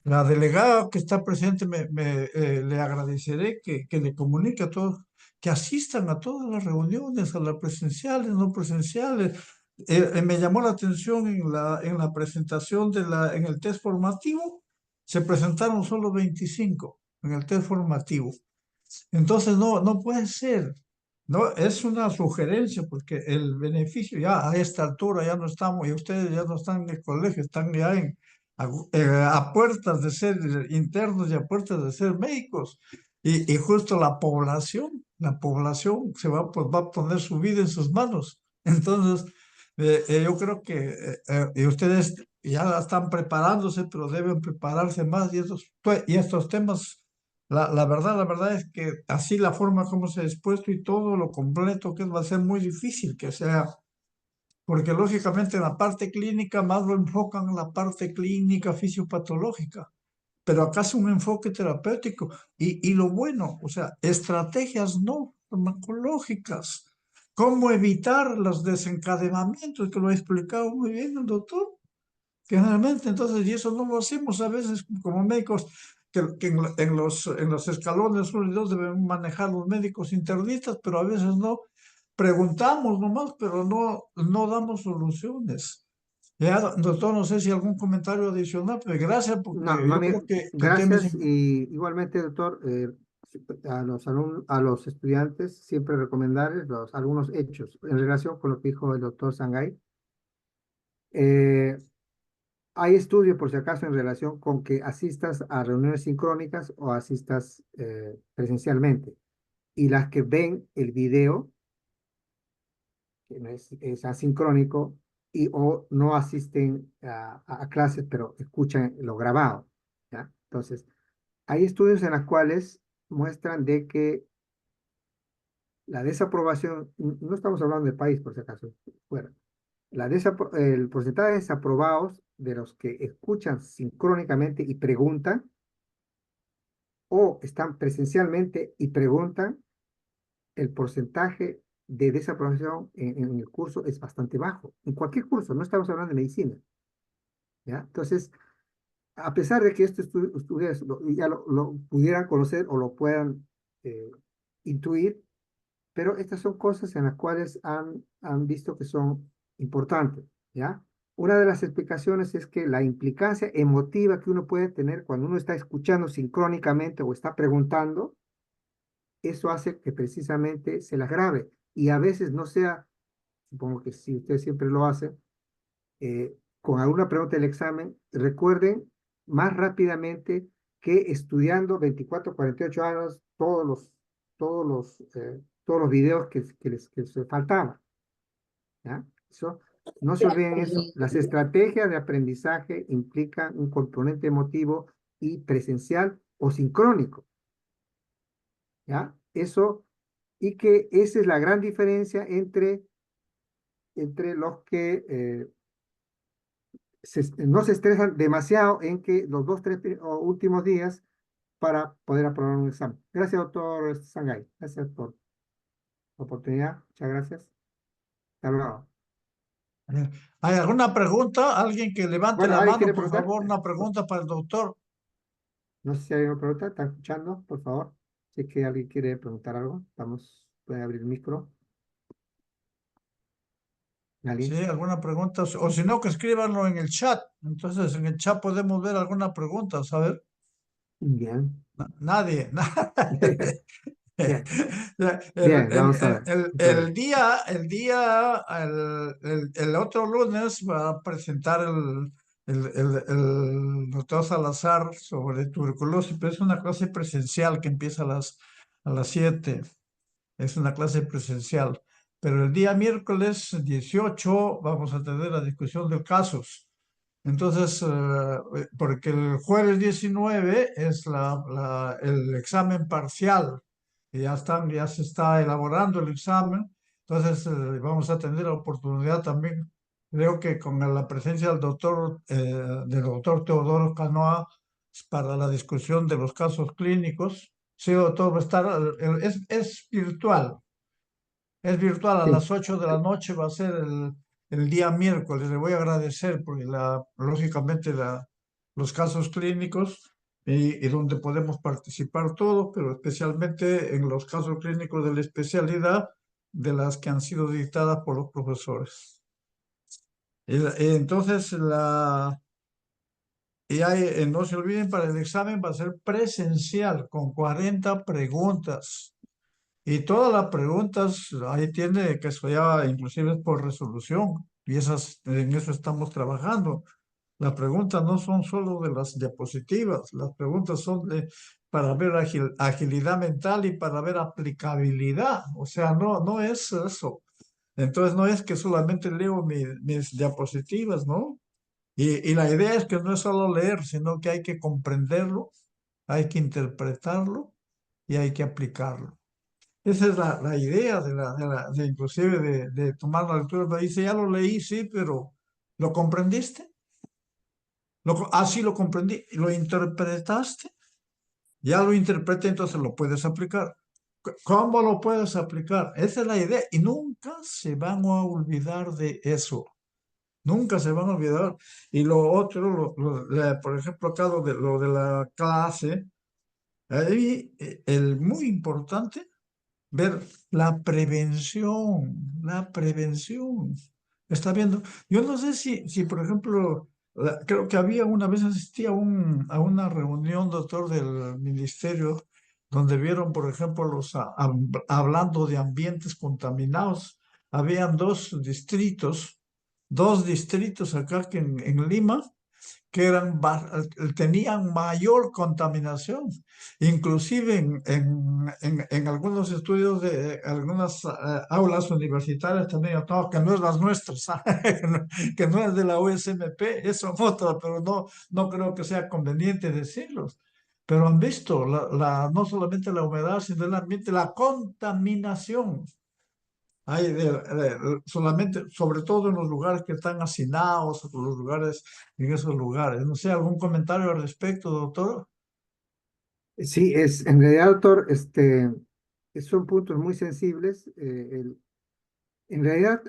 La delegada que está presente le agradeceré que le comunique a todos que asistan a todas las reuniones, a las presenciales, no presenciales. Me llamó la atención en la presentación en el test formativo, se presentaron solo 25 en el test formativo. Entonces no puede ser. No, es una sugerencia porque el beneficio ya a esta altura ya no estamos, y ustedes ya no están en el colegio, están ya a puertas de ser internos y a puertas de ser médicos. Y justo la población pues va a poner su vida en sus manos. Entonces, yo creo que y ustedes ya están preparándose, pero deben prepararse más y estos temas. La verdad es que así la forma como se ha expuesto y todo lo completo que va a ser muy difícil que sea, porque lógicamente en la parte clínica más lo enfocan en la parte clínica fisiopatológica, pero acá es un enfoque terapéutico y lo bueno, o sea, estrategias no farmacológicas, cómo evitar los desencadenamientos, que lo ha explicado muy bien el doctor. Generalmente, entonces, y eso no lo hacemos a veces como médicos, que en los escalones 1 y 2 deben manejar los médicos internistas, pero a veces no. Preguntamos nomás, pero no damos soluciones. Ya, doctor, no sé si algún comentario adicional, pero gracias, No, porque más yo creo bien, que el tema es gracias y igualmente, doctor, a los estudiantes siempre recomendarles algunos hechos en relación con lo que dijo el doctor Sangay. Eh, Hay estudios, por si acaso, en relación con que asistas a reuniones sincrónicas o asistas presencialmente. Y las que ven el video, que no es asincrónico, o no asisten a clases, pero escuchan lo grabado, ¿ya? Entonces, hay estudios en los cuales muestran de que la desaprobación, no estamos hablando del país, por si acaso, fuera, el porcentaje de desaprobados de los que escuchan sincrónicamente y preguntan, o están presencialmente y preguntan, el porcentaje de desaprobación en el curso es bastante bajo. En cualquier curso, no estamos hablando de medicina, ¿ya? Entonces, a pesar de que estos estudios ya lo pudieran conocer o lo puedan intuir, pero estas son cosas en las cuales han visto que son importantes, ¿ya? Una de las explicaciones es que la implicancia emotiva que uno puede tener cuando uno está escuchando sincrónicamente o está preguntando, eso hace que precisamente se las grabe y a veces no sea, supongo que si usted siempre lo hace, con alguna pregunta del examen, recuerden más rápidamente que estudiando 24, 48 horas todos los videos que les faltaban, ¿ya? Eso, no se olviden eso. Las estrategias de aprendizaje implican un componente emotivo y presencial o sincrónico, ¿ya? Eso, y que esa es la gran diferencia entre los que no se estresan demasiado en que los 2, 3 últimos días para poder aprobar un examen. Gracias, doctor Sangay. Gracias por la oportunidad. Muchas gracias. Hasta luego. ¿Hay alguna pregunta? Alguien que levante Bueno, la ¿alguien mano, quiere por preguntar? favor, una pregunta para el doctor. No sé si hay una pregunta. ¿Está escuchando? Por favor. Sé que alguien quiere preguntar algo. Puede abrir el micro. Sí, ¿Alguien? alguna pregunta, o si no, que escríbanlo en el chat. Entonces, en el chat podemos ver alguna pregunta, ¿sabes? Bien. Nadie, nadie. Bien. El, Bien, vamos a ver. Entonces, el otro lunes va a presentar el doctor Salazar sobre tuberculosis, pero es una clase presencial que empieza a las 7. Es una clase presencial. Pero el día miércoles 18 vamos a tener la discusión de casos. Entonces, porque el jueves 19 es el examen parcial, y ya se está elaborando el examen. Entonces, vamos a tener la oportunidad también, creo que con la presencia del doctor Teodoro Canoa, para la discusión de los casos clínicos. Sí, doctor, va a estar, es virtual. Es virtual a sí. las 8 de la noche, va a ser el día miércoles. Le voy a agradecer porque lógicamente los casos clínicos y donde podemos participar todos, pero especialmente en los casos clínicos de la especialidad de las que han sido dictadas por los profesores. Entonces, no se olviden, para el examen va a ser presencial con 40 preguntas. Y todas las preguntas, ahí tiene que eso ya inclusive es por resolución, y en eso estamos trabajando. Las preguntas no son solo de las diapositivas, las preguntas son para ver agilidad mental y para ver aplicabilidad. O sea, no es eso. Entonces no es que solamente leo mis diapositivas, ¿no? Y la idea es que no es solo leer, sino que hay que comprenderlo, hay que interpretarlo y hay que aplicarlo. Esa es la idea de inclusive de tomar la lectura. Me dice, ya lo leí, sí, pero ¿lo comprendiste? Sí, lo comprendí. ¿Lo interpretaste? Ya lo interpreté, entonces lo puedes aplicar. ¿Cómo lo puedes aplicar? Esa es la idea. Y nunca se van a olvidar de eso. Nunca se van a olvidar. Y lo otro, por ejemplo, acá lo de la clase, ahí el muy importante ver la prevención. Está viendo. Yo no sé si por ejemplo, creo que había una vez asistí a una reunión, doctor, del ministerio, donde vieron, por ejemplo, hablando de ambientes contaminados. Habían dos distritos acá que en Lima, que tenían mayor contaminación. Inclusive en algunos estudios de algunas aulas universitarias también, no, que no es las nuestras, que no es de la USMP, eso otra, pero no creo que sea conveniente decirlos. Pero han visto no solamente la humedad, sino el ambiente, la contaminación. Hay solamente, sobre todo en los lugares que están hacinados, los lugares, en esos lugares. No sé, ¿algún comentario al respecto, doctor? Sí, en realidad, doctor, son puntos muy sensibles. En realidad,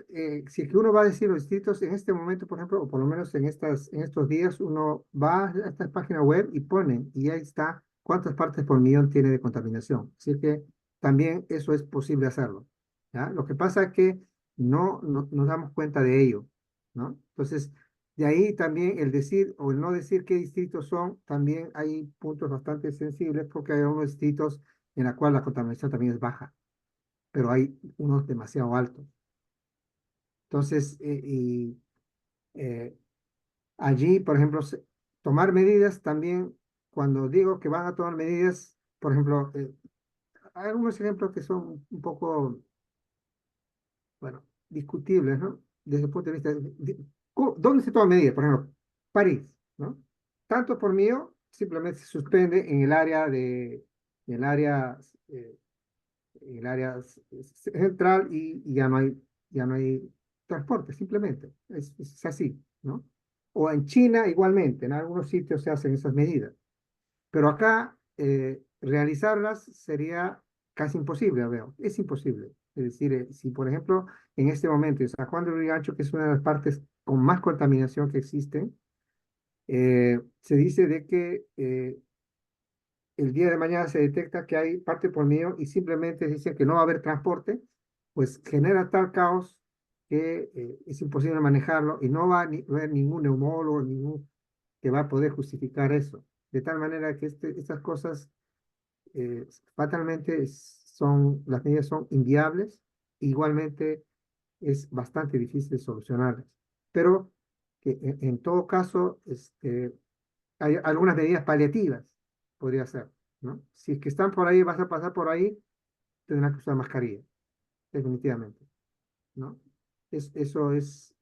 si es que uno va a decir los distritos en este momento, por ejemplo, o por lo menos en estos días, uno va a esta página web y pone, y ahí está cuántas partes por millón tiene de contaminación. Así que también eso es posible hacerlo, ¿ya? Lo que pasa es que no nos damos cuenta de ello, ¿no? Entonces, de ahí también el decir o el no decir qué distritos son, también hay puntos bastante sensibles porque hay unos distritos en la cual la contaminación también es baja, pero hay unos demasiado altos. Entonces, eh, allí, por ejemplo, tomar medidas también, cuando digo que van a tomar medidas, por ejemplo, hay algunos ejemplos que son un poco, bueno, discutibles, ¿no? Desde el punto de vista, ¿dónde se toma medidas? Por ejemplo, París, ¿no? Tanto por mío, simplemente se suspende en eh, el área central y ya no hay transporte, simplemente. Es así, ¿no? O en China igualmente, en algunos sitios se hacen esas medidas. Pero acá realizarlas sería casi imposible, veo. Es imposible. Es decir, si por ejemplo en este momento en San Juan de Lurigancho, que es una de las partes con más contaminación que existen, se dice de que el día de mañana se detecta que hay parte por medio y simplemente dicen que no va a haber transporte, pues genera tal caos que es imposible manejarlo y no va a haber ningún neumólogo, ningún que va a poder justificar eso. De tal manera que estas cosas fatalmente las medidas son inviables, igualmente es bastante difícil de solucionarlas. Pero que en todo caso, hay algunas medidas paliativas, podría ser, ¿no? Si es que están por ahí, vas a pasar por ahí, tendrás que usar mascarilla, definitivamente, ¿no? Eso es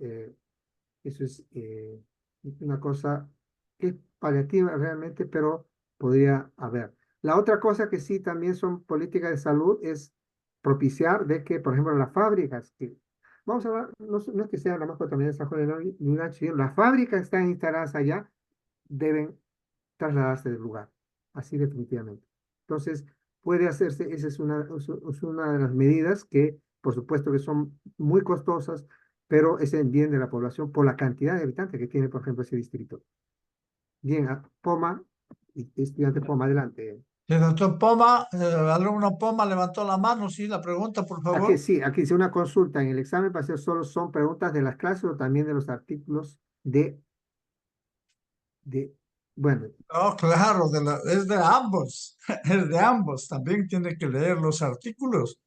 una cosa que es paliativa realmente, pero podría haber. La otra cosa que sí también son políticas de salud es propiciar de que, por ejemplo, las fábricas, que vamos a hablar, no es que sea la más contaminada de San Juan de Lurigancho, sino las fábricas que están instaladas allá deben trasladarse del lugar, así definitivamente. Entonces, puede hacerse, esa es una de las medidas que, por supuesto, que son muy costosas, pero es en bien de la población por la cantidad de habitantes que tiene, por ejemplo, ese distrito. Bien, Poma, estudiante Poma, adelante. El doctor Poma, el alumno Poma levantó la mano, sí, la pregunta, por Aquí favor. sí, aquí dice una consulta. En el examen para hacer solo son preguntas de las clases o también de los artículos de, bueno, Oh, claro, es de ambos, es de ambos. También tiene que leer los artículos.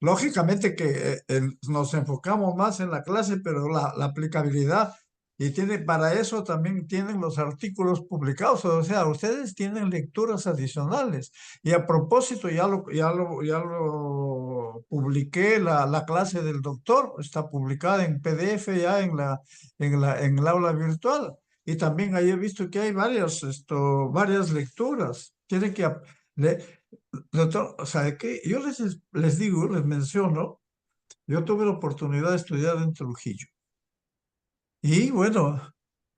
Lógicamente que nos enfocamos más en la clase, pero la aplicabilidad, y para eso también tienen los artículos publicados, o sea, ustedes tienen lecturas adicionales. Y a propósito, ya lo publiqué, la clase del doctor, está publicada en PDF ya en el aula virtual. Y también ahí he visto que hay varias lecturas. Tienen que... Doctor, o sea, que yo les digo, les menciono, yo tuve la oportunidad de estudiar en Trujillo. Y bueno,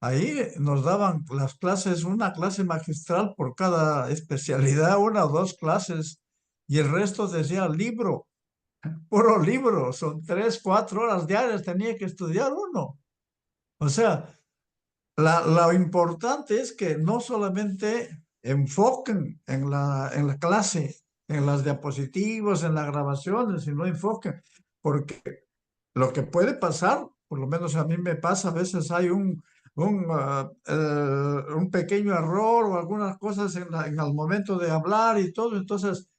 ahí nos daban las clases, una clase magistral por cada especialidad, una o dos clases, y el resto decía libro, puro libro, son 3, 4 horas diarias, tenía que estudiar uno. O sea, lo importante es que no solamente enfoquen en la clase, en las diapositivas, en las grabaciones, sino enfoquen, porque lo que puede pasar, por lo menos a mí me pasa, a veces hay un pequeño error o algunas cosas en el momento de hablar y todo, entonces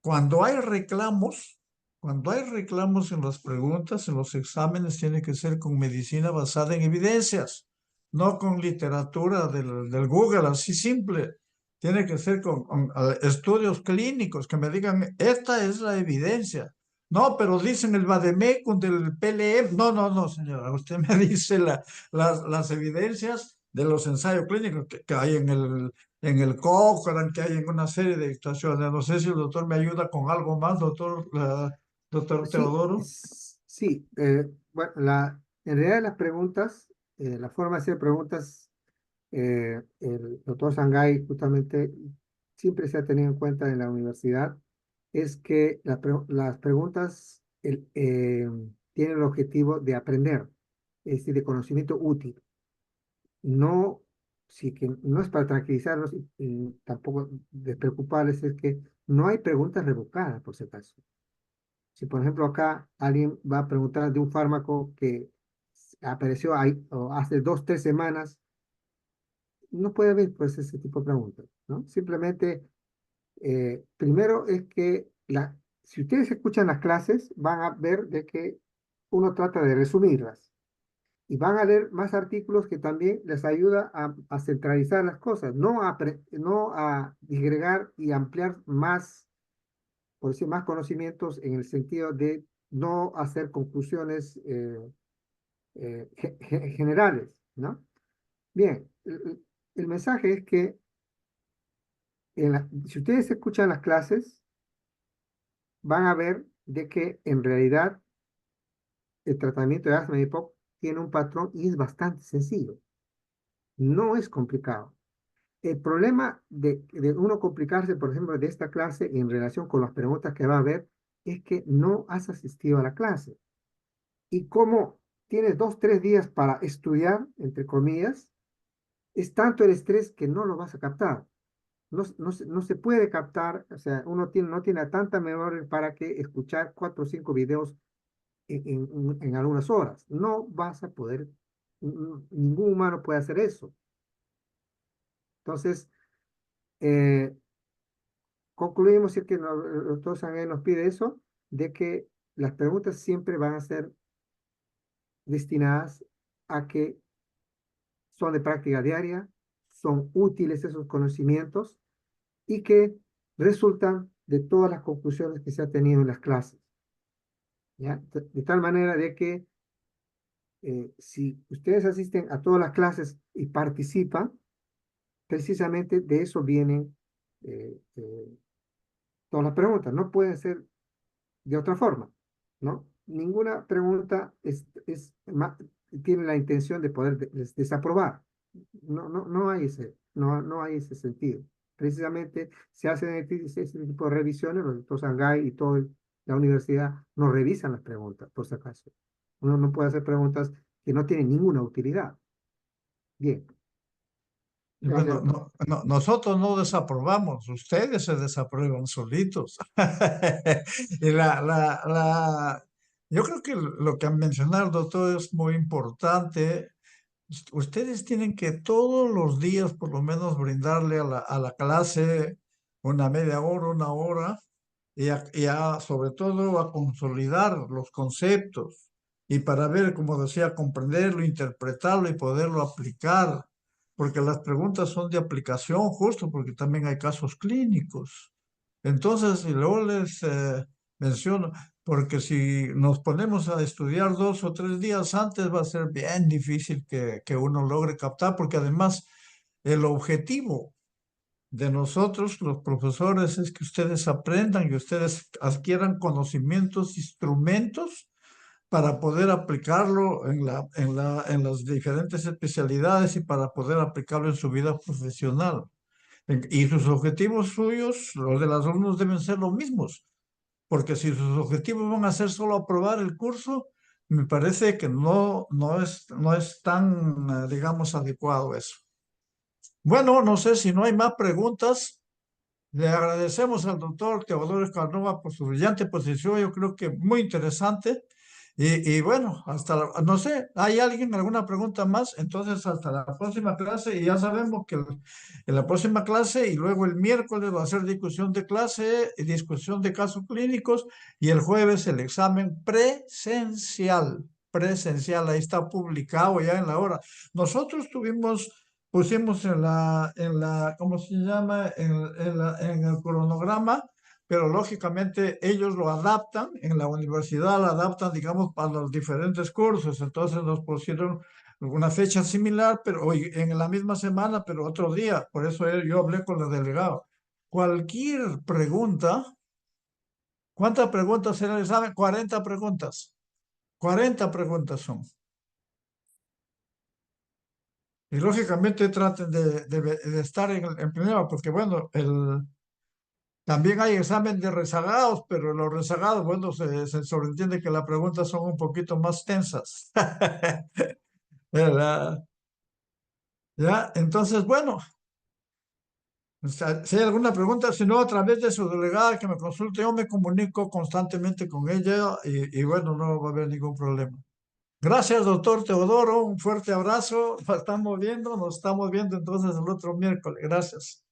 cuando hay reclamos, cuando hay reclamos en las preguntas, en los exámenes, tiene que ser con medicina basada en evidencias, no con literatura del Google, así simple. Tiene que ser con estudios clínicos que me digan, esta es la evidencia. No, pero dicen el Bademecum del PLM. No, no, no, señora. Usted me dice las evidencias de los ensayos clínicos que hay en el Cochrane, que hay en una serie de situaciones. No sé si el doctor me ayuda con algo más, doctor sí, Teodoro. sí, bueno, en realidad las preguntas, la forma de hacer preguntas, el doctor Sangay justamente siempre se ha tenido en cuenta en la universidad, es que las preguntas tienen el objetivo de aprender, es decir, de conocimiento útil. No, sí que no es para tranquilizarlos y tampoco despreocuparles, es que no hay preguntas revocadas, por si acaso. Si, por ejemplo, acá alguien va a preguntar de un fármaco que apareció ahí, o hace 2, 3 semanas, no puede haber pues ese tipo de preguntas, ¿no? Simplemente, primero es que si ustedes escuchan las clases, van a ver de que uno trata de resumirlas y van a leer más artículos que también les ayuda a centralizar las cosas, no a disgregar y ampliar más, por decir, más conocimientos en el sentido de no hacer conclusiones generales, ¿no? Bien, el mensaje es que si ustedes escuchan las clases, van a ver de que en realidad el tratamiento de asma y EPOC tiene un patrón y es bastante sencillo. No es complicado. El problema de uno complicarse, por ejemplo, de esta clase en relación con las preguntas que va a haber, es que no has asistido a la clase. Y como tienes 2, 3 días para estudiar, entre comillas, es tanto el estrés que no lo vas a captar. no se puede captar, o sea, no tiene tanta memoria para que escuchar 4 o 5 videos en algunas horas. No vas a poder, ningún humano puede hacer eso. Entonces, eh, concluimos si es que el doctor Sangay nos pide eso, de que las preguntas siempre van a ser destinadas a que son de práctica diaria, son útiles esos conocimientos y que resultan de todas las conclusiones que se ha tenido en las clases. ¿Ya? De tal manera de que si ustedes asisten a todas las clases y participan, precisamente de eso vienen todas las preguntas. No pueden ser de otra forma, ¿no? Ninguna pregunta tiene la intención de poder desaprobar. No hay no hay ese sentido. Precisamente se hacen ese tipo de revisiones, los doctores Sangay y toda la universidad no revisan las preguntas, por si acaso. Uno no puede hacer preguntas que no tienen ninguna utilidad. Bien, Y bueno, gracias. nosotros no desaprobamos, ustedes se desaprueban solitos. Y yo creo que lo que han mencionado, doctor, es muy importante. Ustedes tienen que todos los días, por lo menos, brindarle a la clase una media hora, una hora, sobre todo a consolidar los conceptos y para ver, como decía, comprenderlo, interpretarlo y poderlo aplicar, porque las preguntas son de aplicación, justo porque también hay casos clínicos. Entonces, y luego les menciono, porque si nos ponemos a estudiar 2 o 3 días antes va a ser bien difícil que uno logre captar, porque además el objetivo de nosotros, los profesores, es que ustedes aprendan y ustedes adquieran conocimientos, instrumentos para poder aplicarlo en las diferentes especialidades y para poder aplicarlo en su vida profesional. Y sus objetivos suyos, los de los alumnos, deben ser los mismos, porque si sus objetivos van a ser solo aprobar el curso, me parece que no es tan, digamos, adecuado eso. Bueno, no sé si no hay más preguntas. Le agradecemos al doctor Teodoro Escanova por su brillante posición, yo creo que muy interesante. Y bueno, no sé, ¿hay alguien, alguna pregunta más? Entonces, hasta la próxima clase. Y ya sabemos que en la próxima clase y luego el miércoles va a ser discusión de clase, y discusión de casos clínicos y el jueves el examen presencial. Presencial, ahí está publicado ya en la hora. Nosotros pusimos ¿cómo se llama? En el cronograma, pero lógicamente ellos lo adaptan, en la universidad lo adaptan, digamos, para los diferentes cursos. Entonces nos pusieron una fecha similar, pero hoy en la misma semana, pero otro día. Por eso yo hablé con el delegado. Cualquier pregunta, ¿cuántas preguntas se les saben? 40 preguntas. 40 preguntas son. Y lógicamente traten de estar en primera, porque bueno, también hay examen de rezagados, pero los rezagados, bueno, se sobreentiende que las preguntas son un poquito más tensas. ¿Verdad? ¿Ya? Entonces, bueno, o sea, si hay alguna pregunta, si no, a través de su delegada que me consulte, yo me comunico constantemente con ella y bueno, no va a haber ningún problema. Gracias, doctor Teodoro. Un fuerte abrazo. Nos estamos viendo entonces el otro miércoles. Gracias.